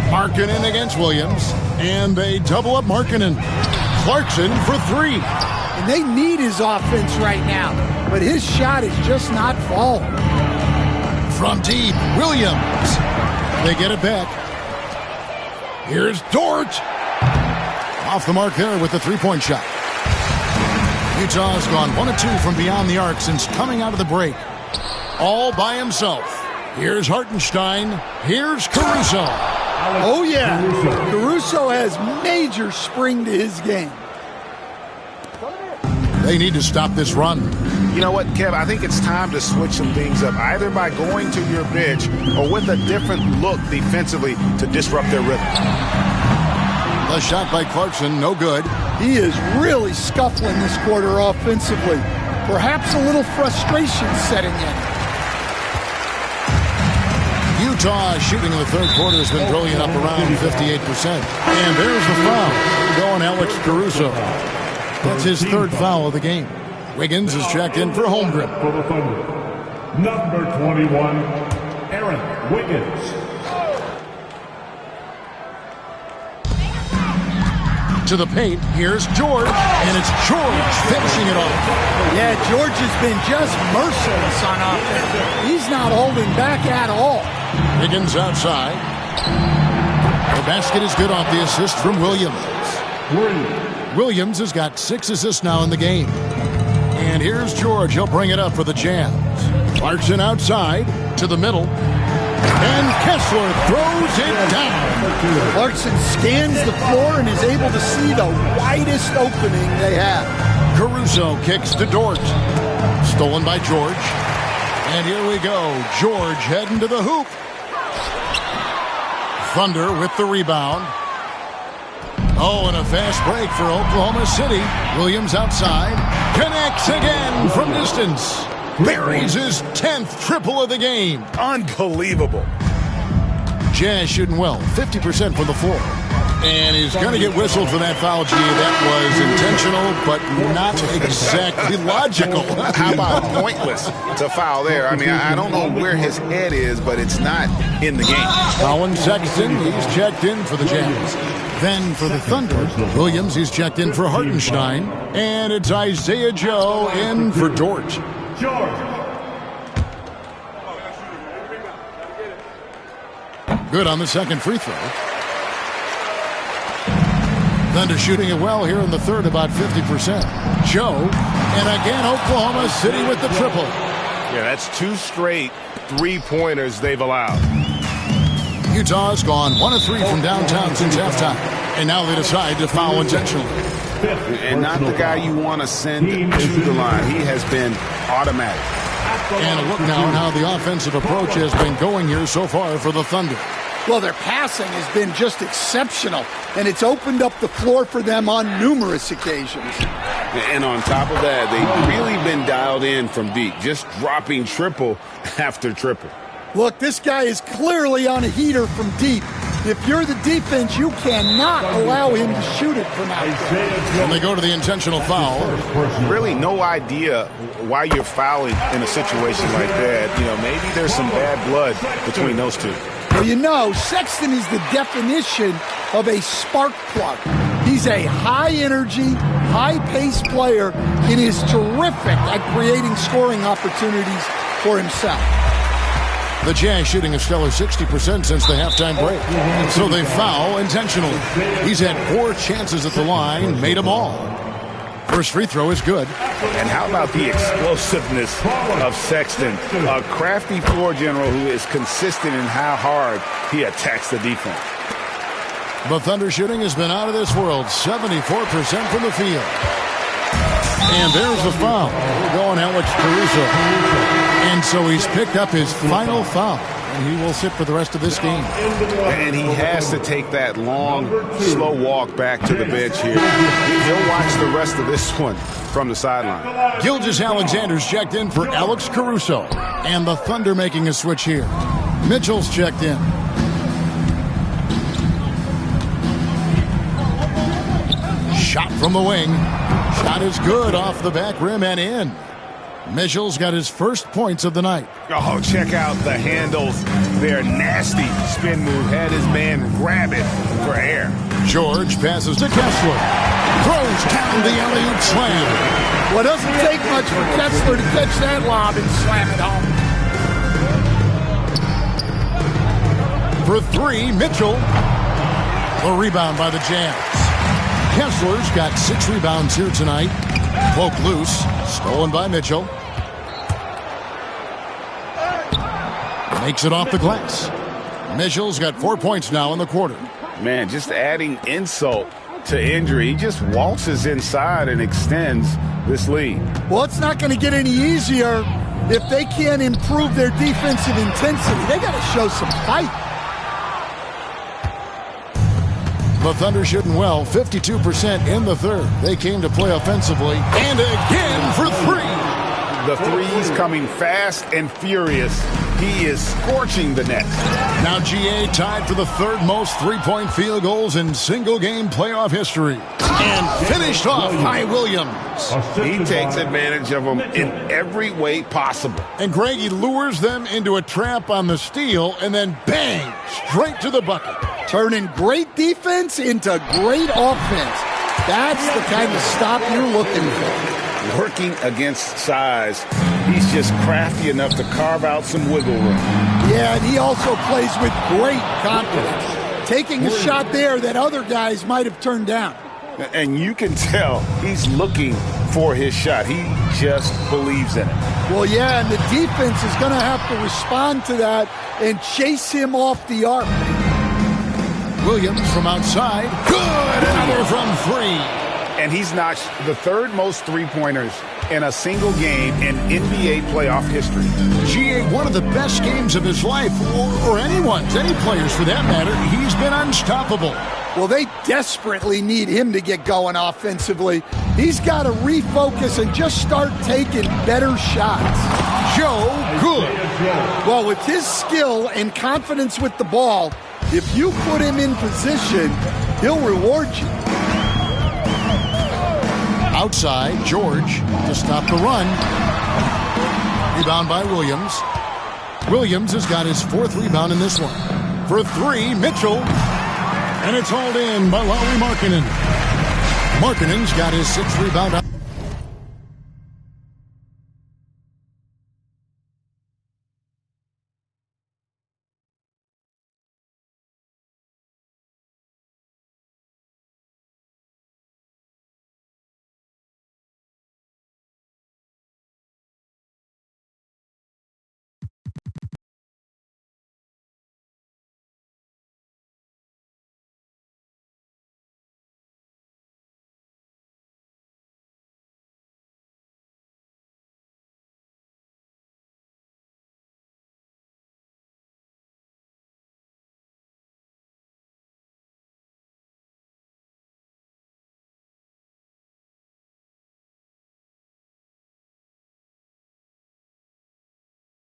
Markkanen against Williams. And they double up Markkanen. Clarkson for 3. And they need his offense right now. But his shot is just not falling. From deep, Williams. They get it back. Here's Dort. Off the mark there with the 3-point shot. Utah's gone 1 of 2 from beyond the arc since coming out of the break. All by himself. Here's Hartenstein. Here's Caruso. Oh, yeah. Caruso has major spring to his game. They need to stop this run. You know what, Kev? I think it's time to switch some things up, either by going to your bench or with a different look defensively to disrupt their rhythm. The shot by Clarkson, no good. He is really scuffling this quarter offensively. Perhaps a little frustration setting in. Utah shooting in the 3rd quarter has been brilliant, up around 58%. And there's the foul. Going Alex Caruso. That's his 3rd foul of the game. Wiggins is checked in for Holmgren. For the Thunder, number 21, Aaron Wiggins. To the paint, here's George, and it's George finishing it off. Yeah, George has been just merciless on offense. He's not holding back at all. Wiggins outside. The basket is good off the assist from Williams. Williams has got 6 assists now in the game. And here's George. He'll bring it up for the Jazz. Clarkson outside to the middle. And Kessler throws it down. Clarkson scans the floor and is able to see the widest opening they have. Caruso kicks to Dort. Stolen by George. And here we go. George heading to the hoop. Thunder with the rebound. Oh, and a fast break for Oklahoma City. Williams outside. Connects again from distance. Buries his 10th triple of the game. Unbelievable. Jazz shooting well. 50% from the floor. And he's going to get whistled for that foul, G. That was intentional, but not exactly logical. How about pointless to foul there? I mean, I don't know where his head is, but it's not in the game. Colin Sexton, he's checked in for the Jazz. Then for the Thunder, Williams, he's checked in for Hartenstein. And it's Isaiah Joe in for Dort. Good on the second free throw. Thunder shooting it well here in the third, about 50%. Joe, and again Oklahoma City with the triple. Yeah, that's 2 straight three-pointers they've allowed. Utah's gone 1 of 3 from downtown since halftime. And now they decide to foul intentionally. And not the guy you want to send to the line. He has been automatic. And a look now at how the offensive approach has been going here so far for the Thunder. Well, their passing has been just exceptional, and it's opened up the floor for them on numerous occasions. And on top of that, they've really been dialed in from deep, just dropping triple after triple. Look, this guy is clearly on a heater from deep. If you're the defense, you cannot allow him to shoot it from out there. And they go to the intentional foul. Really no idea why you're fouling in a situation like that. You know, maybe there's some bad blood between those two. Well, you know, Sexton is the definition of a spark plug. He's a high-energy, high-paced player and is terrific at creating scoring opportunities for himself. The Jazz shooting a stellar 60% since the halftime break. So they foul intentionally. He's had 4 chances at the line, made them all. First free throw is good. And how about the explosiveness of Sexton? A crafty floor general who is consistent in how hard he attacks the defense. The Thunder shooting has been out of this world, 74% from the field. And there's the foul. We're going Alex Caruso. And so he's picked up his final foul. And he will sit for the rest of this game. And he has to take that long, slow walk back to the bench here. He'll watch the rest of this one from the sideline. Gilgeous-Alexander's checked in for Alex Caruso. And the Thunder making a switch here. Mitchell's checked in. Shot from the wing. Shot is good off the back rim and in. Mitchell's got his first points of the night. Oh, check out the handles. They're nasty. Spin move. Had his man grab it for air. George passes to Kessler. Throws down the alley-oop slam. Well, it doesn't take much for Kessler to catch that lob and slam it home. For 3, Mitchell. The rebound by the Jazz. Kessler's got 6 rebounds here tonight. Poke loose. Stolen by Mitchell. Makes it off the glass. Mitchell's got 4 points now in the quarter. Man, just adding insult to injury. He just waltzes inside and extends this lead. Well, it's not going to get any easier if they can't improve their defensive intensity. They got to show some fight. The Thunder shooting well, 52% in the third. They came to play offensively, and again for 3. The threes coming fast and furious. He is scorching the net. Now GA tied for the third most three-point field goals in single-game playoff history. And finished off by Williams. He takes advantage of them in every way possible. And Greg, he lures them into a trap on the steal, and then bang, straight to the bucket. Turning great defense into great offense. That's the kind of stop you're looking for. Working against size, he's just crafty enough to carve out some wiggle room. Yeah, and he also plays with great confidence, taking a shot there that other guys might have turned down. And you can tell he's looking for his shot. He just believes in it. Well, yeah, and the defense is going to have to respond to that and chase him off the arc. Williams from outside. Good! Another from 3. And he's notched the 3rd most three-pointers in a single game in NBA playoff history. GA, one of the best games of his life, or anyone's, any players for that matter. He's been unstoppable. Well, they desperately need him to get going offensively. He's got to refocus and just start taking better shots. Joe Good. Well, with his skill and confidence with the ball, if you put him in position, he'll reward you. Outside, George to stop the run. Rebound by Williams. Williams has got his 4th rebound in this one. For 3, Mitchell. And it's hauled in by Lauri Markkanen. Markkanen's got his 6th rebound.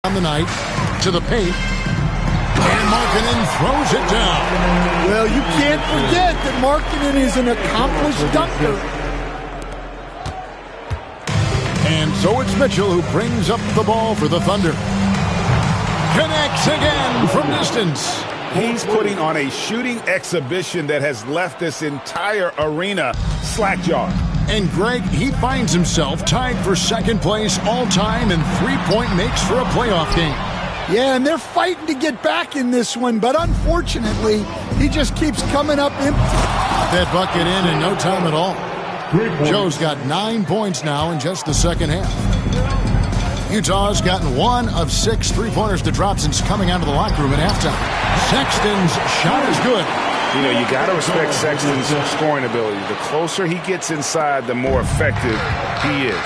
On the night to the paint, and Markkanen throws it down. Well, you can't forget that Markkanen is an accomplished dunker. And so it's Mitchell who brings up the ball for the Thunder. Connects again from distance. He's putting on a shooting exhibition that has left this entire arena slack-jawed. And Greg, he finds himself tied for 2nd place all-time in three-point makes for a playoff game. Yeah, and they're fighting to get back in this one, but unfortunately, he just keeps coming up empty. That bucket in no time at all. Joe's got 9 points now in just the second half. Utah's gotten 1 of 6 three-pointers to drop since coming out of the locker room at halftime. Sexton's shot is good. You know, you got to respect Sexton's scoring ability. The closer he gets inside, the more effective he is.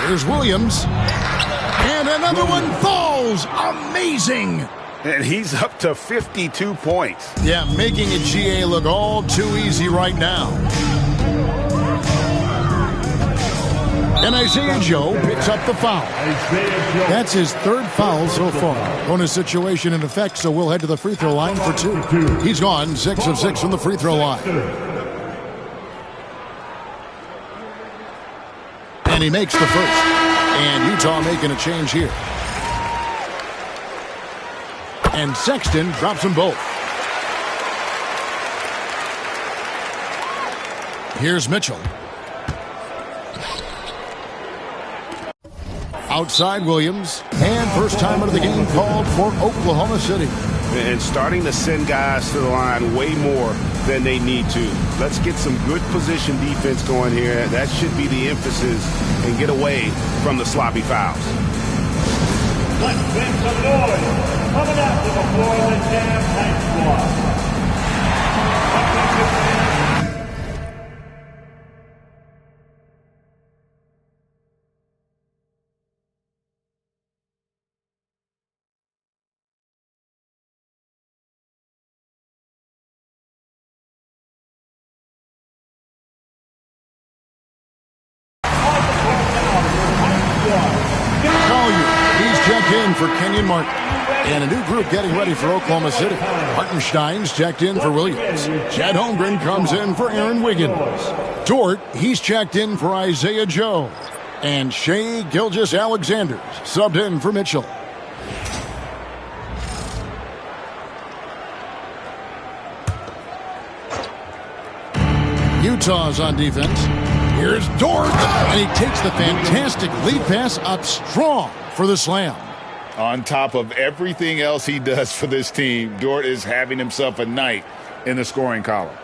Here's Williams. And another one falls. Amazing. And he's up to 52 points. Yeah, making it GA look all too easy right now. And Isaiah Joe picks up the foul. That's his 3rd foul so far. Bonus situation in effect, so we'll head to the free throw line for 2. He's gone 6 of 6 from the free throw line. And he makes the first. And Utah making a change here. And Sexton drops them both. Here's Mitchell. Outside Williams, and first time out of the game called for Oklahoma City. And starting to send guys to the line way more than they need to. Let's get some good position defense going here. That should be the emphasis and get away from the sloppy fouls. Let's make some noise. Coming out to the floor, the Jam Tank Squad. In for Kenyon Martin. And a new group getting ready for Oklahoma City. Hartenstein's checked in for Williams. Chet Holmgren comes in for Aaron Wiggins. Dort, he's checked in for Isaiah Joe. And Shai Gilgeous-Alexander subbed in for Mitchell. Utah's on defense. Here's Dort. And he takes the fantastic lead pass up strong for the slam. On top of everything else he does for this team, Dort is having himself a night in the scoring column.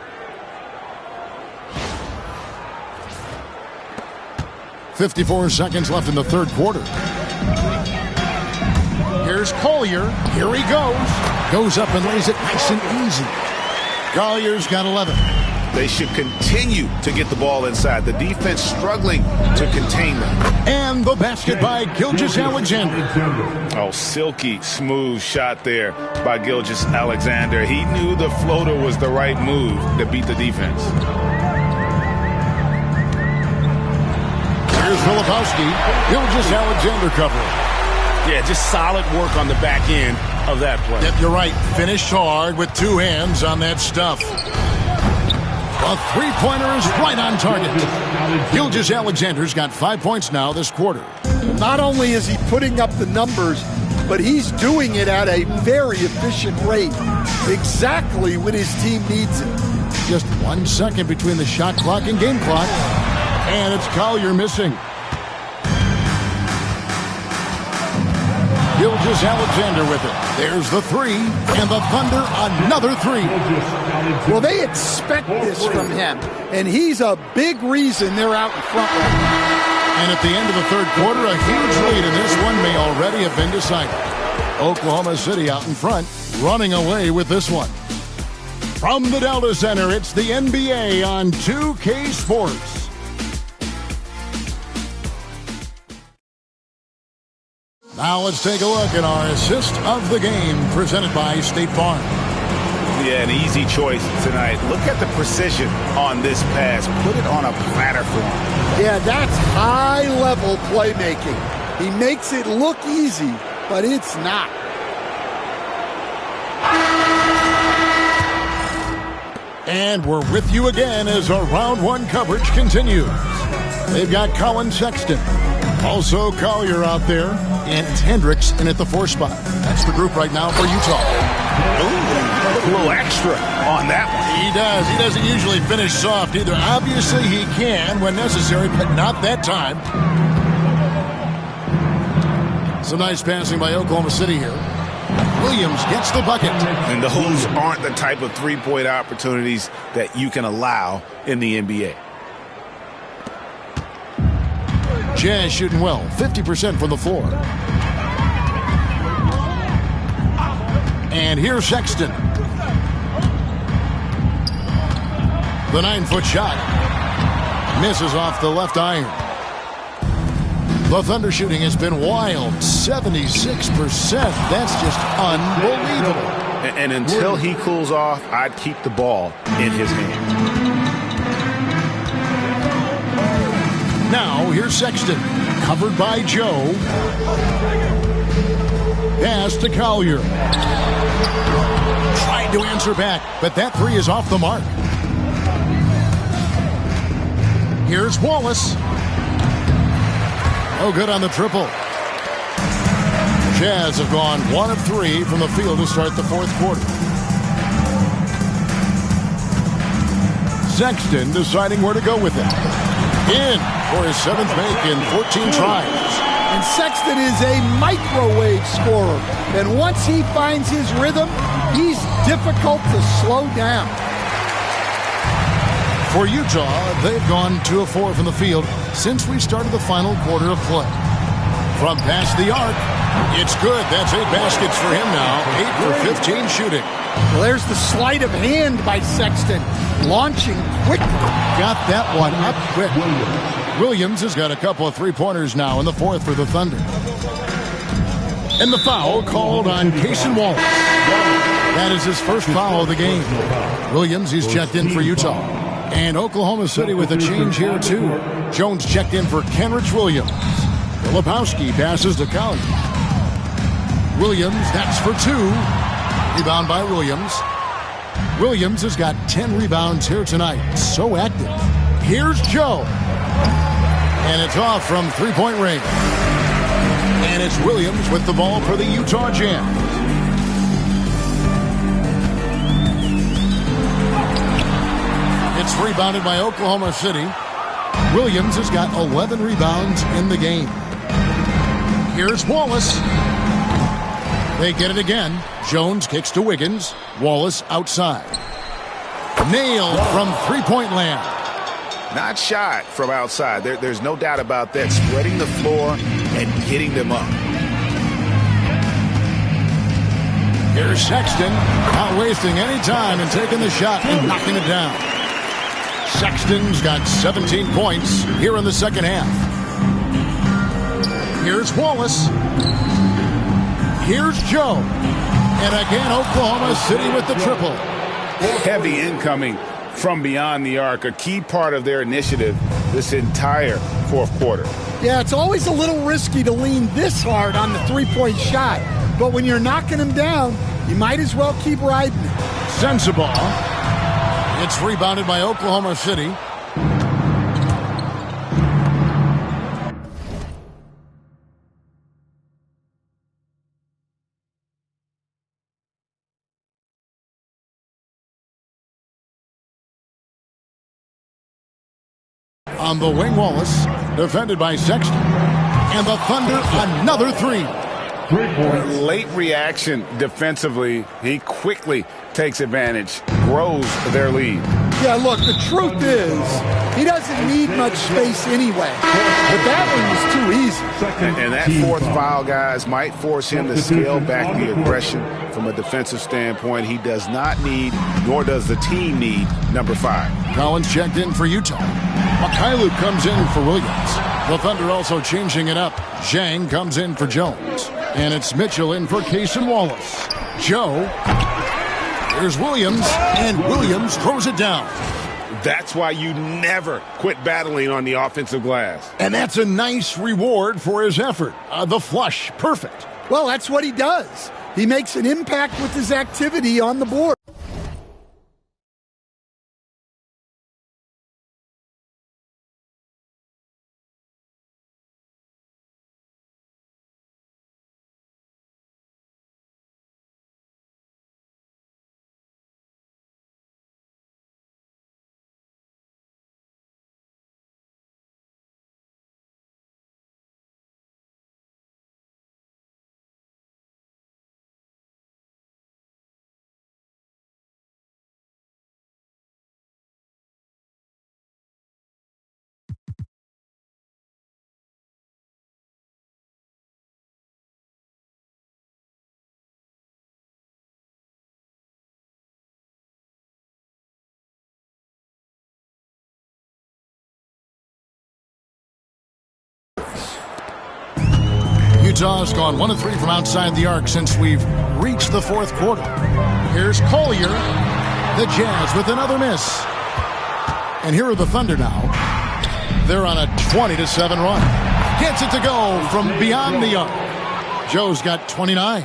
54 seconds left in the third quarter. Here's Collier. Here he goes. Goes up and lays it nice and easy. Collier's got 11. They should continue to get the ball inside. The defense struggling to contain them. And the basket by Gilgeous-Alexander. Oh, silky smooth shot there by Gilgeous-Alexander. He knew the floater was the right move to beat the defense. Here's Filipowski. Gilgeous-Alexander covering. Yeah, just solid work on the back end of that play. Yep, you're right. Finished hard with two hands on that stuff. A three-pointer is right on target. Gilgeous-Alexander's got 5 points now this quarter. Not only is he putting up the numbers, but he's doing it at a very efficient rate. Exactly when his team needs it. Just 1 second between the shot clock and game clock. And it's Collier missing. Gilgeous-Alexander with it. There's the three, and the Thunder another three. Well, they expect this from him, and he's a big reason they're out in front right now. And at the end of the third quarter, a huge lead, and this one may already have been decided. Oklahoma City out in front, running away with this one. From the Delta Center, it's the NBA on 2K Sports. Now let's take a look at our assist of the game presented by State Farm. Yeah, an easy choice tonight. Look at the precision on this pass. Put it on a platter for him. Yeah, that's high-level playmaking. He makes it look easy, but it's not. And we're with you again as our round one coverage continues. They've got Colin Sexton. Also Collier out there, and Hendricks in at the 4 spot. That's the group right now for Utah. Ooh, a little extra on that one. He does. He doesn't usually finish soft either. Obviously he can when necessary, but not that time. Some nice passing by Oklahoma City here. Williams gets the bucket. And those aren't the type of three-point opportunities that you can allow in the NBA. Jazz shooting well, 50% from the floor. And here's Sexton. The 9-foot shot. Misses off the left iron. The Thunder shooting has been wild, 76%. That's just unbelievable. And until he cools off, I'd keep the ball in his hand. Now, here's Sexton, covered by Joe. Pass to Collier. Tried to answer back, but that three is off the mark. Here's Wallace. No good on the triple. Jazz have gone 1 of 3 from the field to start the fourth quarter. Sexton deciding where to go with it. In for his 7th make in 14 tries. And Sexton is a microwave scorer. And once he finds his rhythm, he's difficult to slow down. For Utah, they've gone 2 of 4 from the field since we started the final quarter of play. From past the arc, it's good. That's 8 baskets for him now. 8 for 15 shooting. Well, there's the sleight of hand by Sexton. Launching quickly. Got that one up quick. Williams has got a couple of three-pointers now in the fourth for the Thunder. And the foul called on Cason Wallace. That is his first foul of the game. Williams, he's checked in for Utah. And Oklahoma City with a change here, too. Jones checked in for Kenrich Williams. Filipowski passes to Collier. Williams, that's for 2. Rebound by Williams. Williams has got 10 rebounds here tonight. So active. Here's Joe. And it's off from three-point range. And it's Williams with the ball for the Utah Jazz. It's rebounded by Oklahoma City. Williams has got 11 rebounds in the game. Here's Wallace. They get it again. Jones kicks to Wiggins. Wallace outside. Nailed from three-point land. not shot from outside. There's no doubt about that. Spreading the floor and getting them up. Here's Sexton, not wasting any time and taking the shot and knocking it down. Sexton's got 17 points here in the second half. Here's Wallace. Here's Joe. And again, Oklahoma City with the triple. Heavy incoming from beyond the arc, a key part of their initiative this entire fourth quarter. Yeah, it's always a little risky to lean this hard on the three-point shot. But when you're knocking them down, you might as well keep riding it. Sensabaugh. It's rebounded by Oklahoma City. On the wing, Wallace, defended by Sexton. And the Thunder, another three. Late reaction defensively. He quickly takes advantage, grows their lead. Yeah, look, the truth is, he doesn't need much space anyway. But that one was too easy. And that fourth foul, guys, might force him to scale back the aggression from a defensive standpoint. He does not need, nor does the team need, number 5. Collins checked in for Utah. Mikhailuk comes in for Williams. The Thunder also changing it up. Zhang comes in for Jones. And it's Mitchell in for Cason Wallace. Joe. Here's Williams. And Williams throws it down. That's why you never quit battling on the offensive glass. And that's a nice reward for his effort. The flush. Perfect. Well, that's what he does. He makes an impact with his activity on the board. Utah's gone 1 of 3 from outside the arc since we've reached the fourth quarter. Here's Collier. The Jazz with another miss. And here are the Thunder now. They're on a 20-7 run. Gets it to go from beyond the arc. Joe's got 29.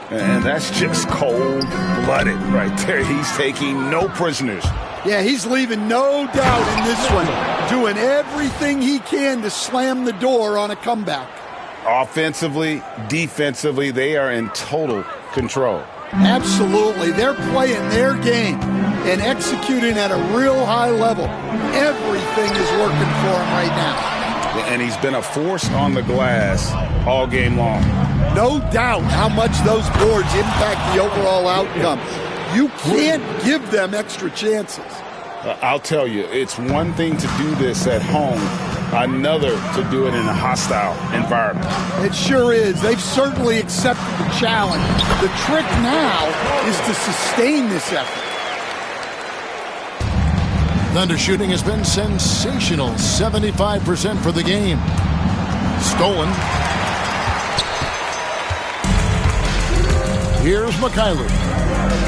And that's just cold-blooded right there. He's taking no prisoners. Yeah, he's leaving no doubt in this one. Doing everything he can to slam the door on a comeback. Offensively, defensively, they are in total control. Absolutely. They're playing their game and executing at a real high level. Everything is working for him right now. And he's been a force on the glass all game long. No doubt how much those boards impact the overall outcome. You can't give them extra chances. I'll tell you, it's one thing to do this at home, another to do it in a hostile environment. It sure is. They've certainly accepted the challenge. The trick now is to sustain this effort. Thunder shooting has been sensational. 75% for the game. Stolen. Here's Mikhailuk.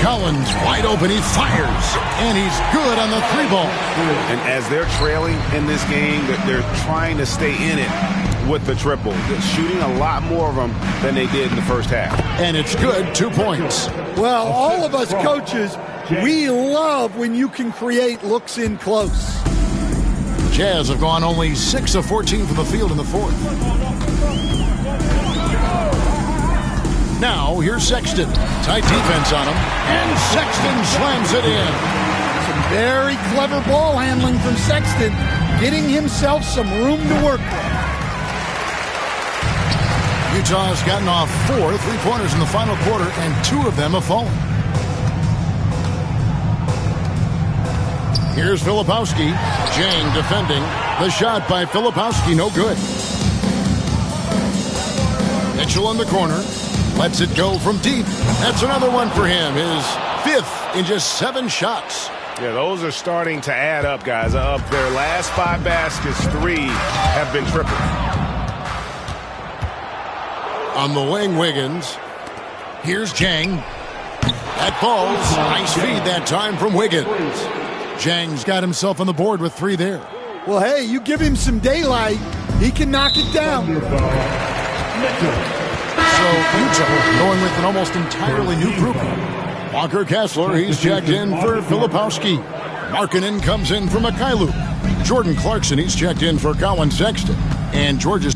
Collins wide open. He fires. And he's good on the 3-ball. And as they're trailing in this game, they're trying to stay in it with the triple. They're shooting a lot more of them than they did in the first half. And it's good. 2 points. Well, all of us coaches, we love when you can create looks in close. Jazz have gone only 6 of 14 from the field in the fourth. Now, here's Sexton. Tight defense on him. And Sexton slams it in. Some very clever ball handling from Sexton, getting himself some room to work with. Utah's gotten off 4 3-pointers in the final quarter, and 2 of them have fallen. Here's Filipowski. Jang defending. The shot by Filipowski, no good. Mitchell in the corner. Lets it go from deep. That's another one for him. His 5th in just 7 shots. Yeah, those are starting to add up, guys. Of their last 5 baskets, 3 have been triple. On the wing, Wiggins. Here's Jang. That falls. Nice feed that time from Wiggins. Jang's got himself on the board with 3 there. Well, hey, you give him some daylight, he can knock it down. So Utah going with an almost entirely new group. Walker Kessler, he's checked in for Filipowski. Markkanen comes in for Mikhailuk. Jordan Clarkson, he's checked in for Colin Sexton. And Georgia's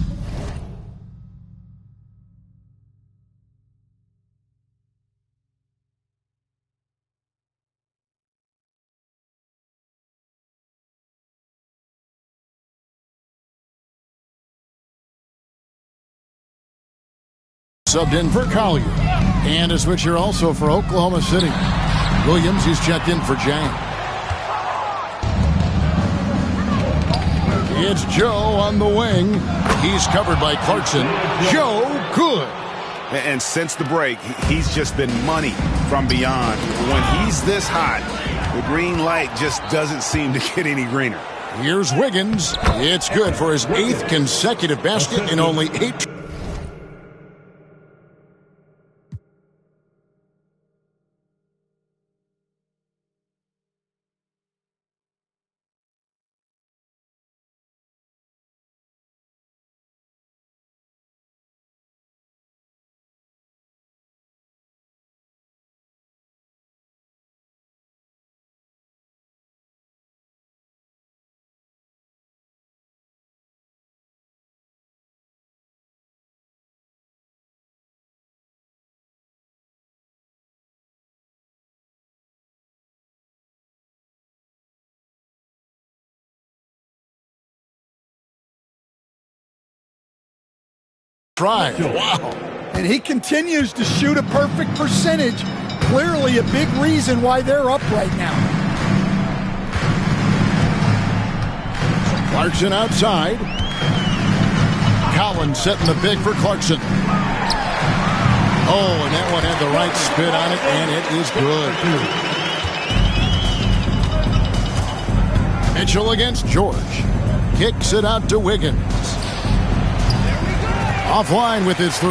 subbed in for Collier. And a switch here also for Oklahoma City. Williams, he's checked in for Jang. It's Joe on the wing. He's covered by Clarkson. Joe, good. And since the break, he's just been money from beyond. When he's this hot, the green light just doesn't seem to get any greener. Here's Wiggins. It's good for his 8th consecutive basket in only 8. Try. Wow. And he continues to shoot a perfect percentage. Clearly a big reason why they're up right now. Clarkson outside. Collins setting the big for Clarkson. Oh, and that one had the right spin on it, and it is good. Mitchell against George. Kicks it out to Wiggins. Offline with his 3.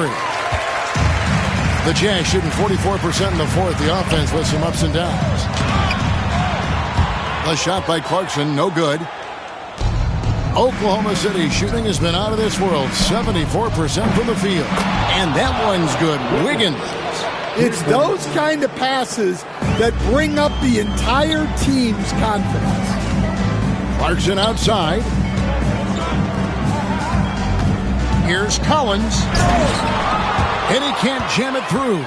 The Jazz shooting 44% in the 4th. The offense with some ups and downs. The shot by Clarkson, no good. Oklahoma City shooting has been out of this world. 74% from the field. And that one's good. Wiggins. It's those kind of passes that bring up the entire team's confidence. Clarkson outside. Here's Collins. And he can't jam it through.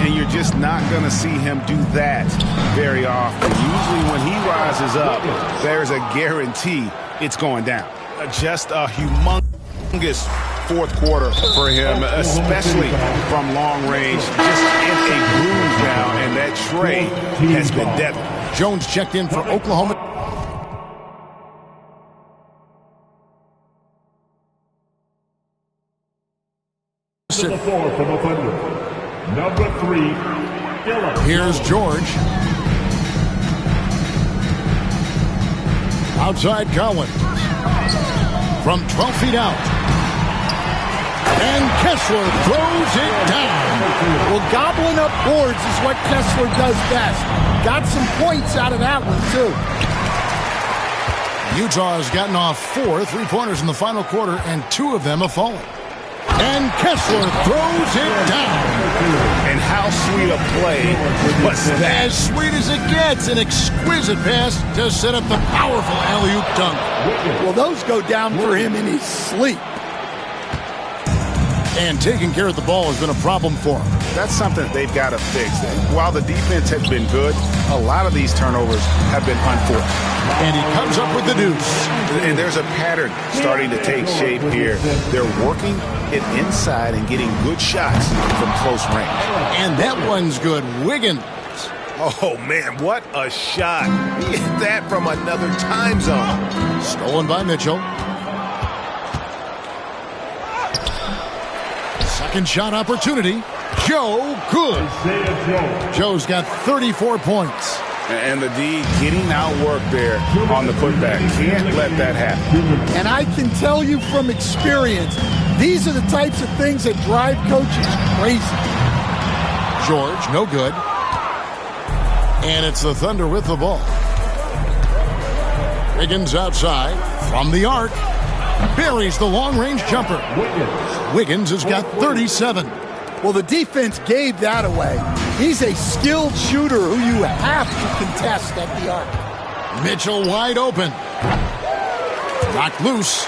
And you're just not going to see him do that very often. Usually when he rises up, there's a guarantee it's going down. Just a humongous 4th quarter for him, especially from long range. Just in a groove now, and that tray has been deadly. Jones checked in for Oklahoma. To the floor from the Thunder. Number 3, Dillon. Here's George. Outside Collins. From 12 feet out. And Kessler throws it down. Well, gobbling up boards is what Kessler does best. Got some points out of that one, too. Utah has gotten off 4 3-pointers in the final quarter, and 2 of them have fallen. And Kessler throws it down. And how sweet a play was that? As sweet as it gets, an exquisite pass to set up the powerful alley-oop dunk. Well, those go down for him in his sleep. And taking care of the ball has been a problem for him. That's something they've got to fix. While the defense has been good, a lot of these turnovers have been unforced. And he comes up with the deuce. And there's a pattern starting to take shape here. They're working it inside and getting good shots from close range. And that one's good. Wiggins. Oh, man, what a shot. He hit that from another time zone. Stolen by Mitchell. Second shot opportunity. Joe, good. Joe's got 34 points. And the D getting outworked there on the putback. Can't let that happen. And I can tell you from experience, these are the types of things that drive coaches crazy. George, no good. And it's the Thunder with the ball. Wiggins outside from the arc. Buries the long-range jumper. Wiggins has got 37. Well, the defense gave that away. He's a skilled shooter who you have to contest at the arc. Mitchell wide open. Knocked loose.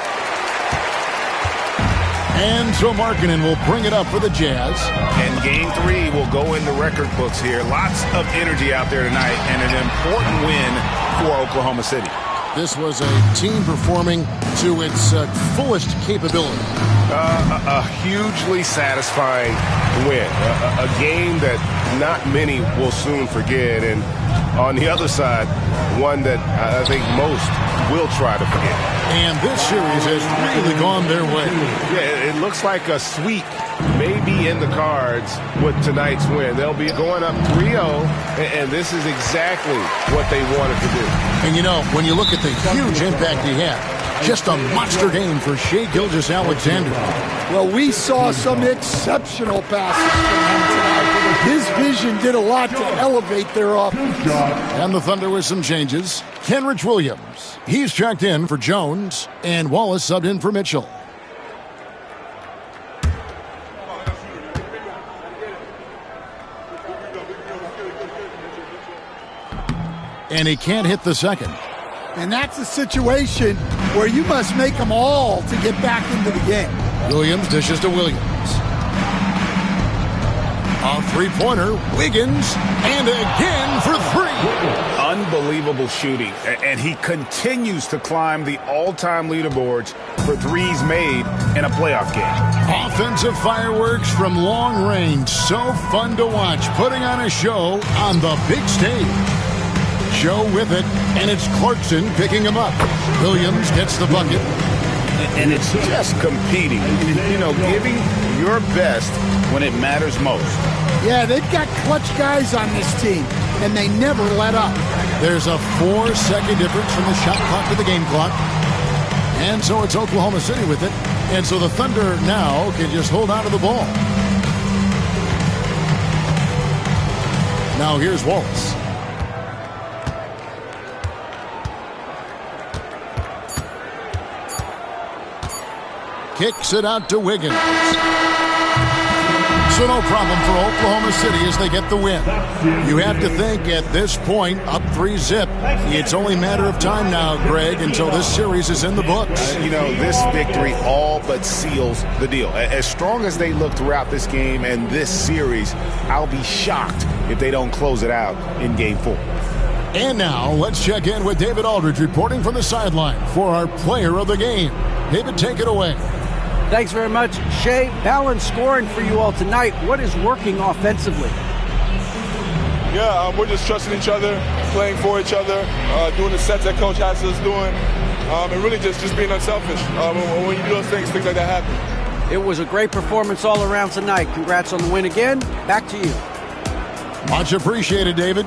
And so Markkanen will bring it up for the Jazz. And game 3 will go in the record books here. Lots of energy out there tonight and an important win for Oklahoma City. This was a team performing to its fullest capability. A hugely satisfying win. A game that not many will soon forget. And on the other side, one that I think most will try to forget. And this series has really gone their way. Yeah, it looks like a sweep may be in the cards with tonight's win. They'll be going up 3-0, and this is exactly what they wanted to do. And you know, when you look at the huge impact he had, just a monster game for Shai Gilgeous-Alexander. Well, we saw some exceptional passes from him tonight. His vision did a lot to elevate their offense. And the Thunder with some changes. Kenrich Williams, he's checked in for Jones, and Wallace subbed in for Mitchell. And he can't hit the second. And that's a situation where you must make them all to get back into the game. Williams dishes to Williams. A three-pointer, Wiggins, and again for 3. Unbelievable shooting, and he continues to climb the all-time leaderboards for threes made in a playoff game. Offensive fireworks from long range, so fun to watch, putting on a show on the big stage. Joe with it, and it's Clarkson picking him up. Williams gets the bucket. And it's just competing, you know, giving your best when it matters most. Yeah, they've got clutch guys on this team, and they never let up. There's a 4-second difference from the shot clock to the game clock. And so it's Oklahoma City with it. And so the Thunder now can just hold on to the ball. Now here's Wallace. Kicks it out to Wiggins. So no problem for Oklahoma City as they get the win. You have to think at this point, up 3-0. It's only a matter of time now, Greg, until this series is in the books. You know, this victory all but seals the deal. As strong as they look throughout this game and this series, I'll be shocked if they don't close it out in Game 4. And now, let's check in with David Aldridge reporting from the sideline for our player of the game. David, take it away. Thanks very much, Shai. Balanced scoring for you all tonight. What is working offensively? Yeah, we're just trusting each other, playing for each other, doing the sets that Coach has us doing, and really just being unselfish. When you do those things like that happen. It was a great performance all around tonight. Congrats on the win again. Back to you. Much appreciated, David.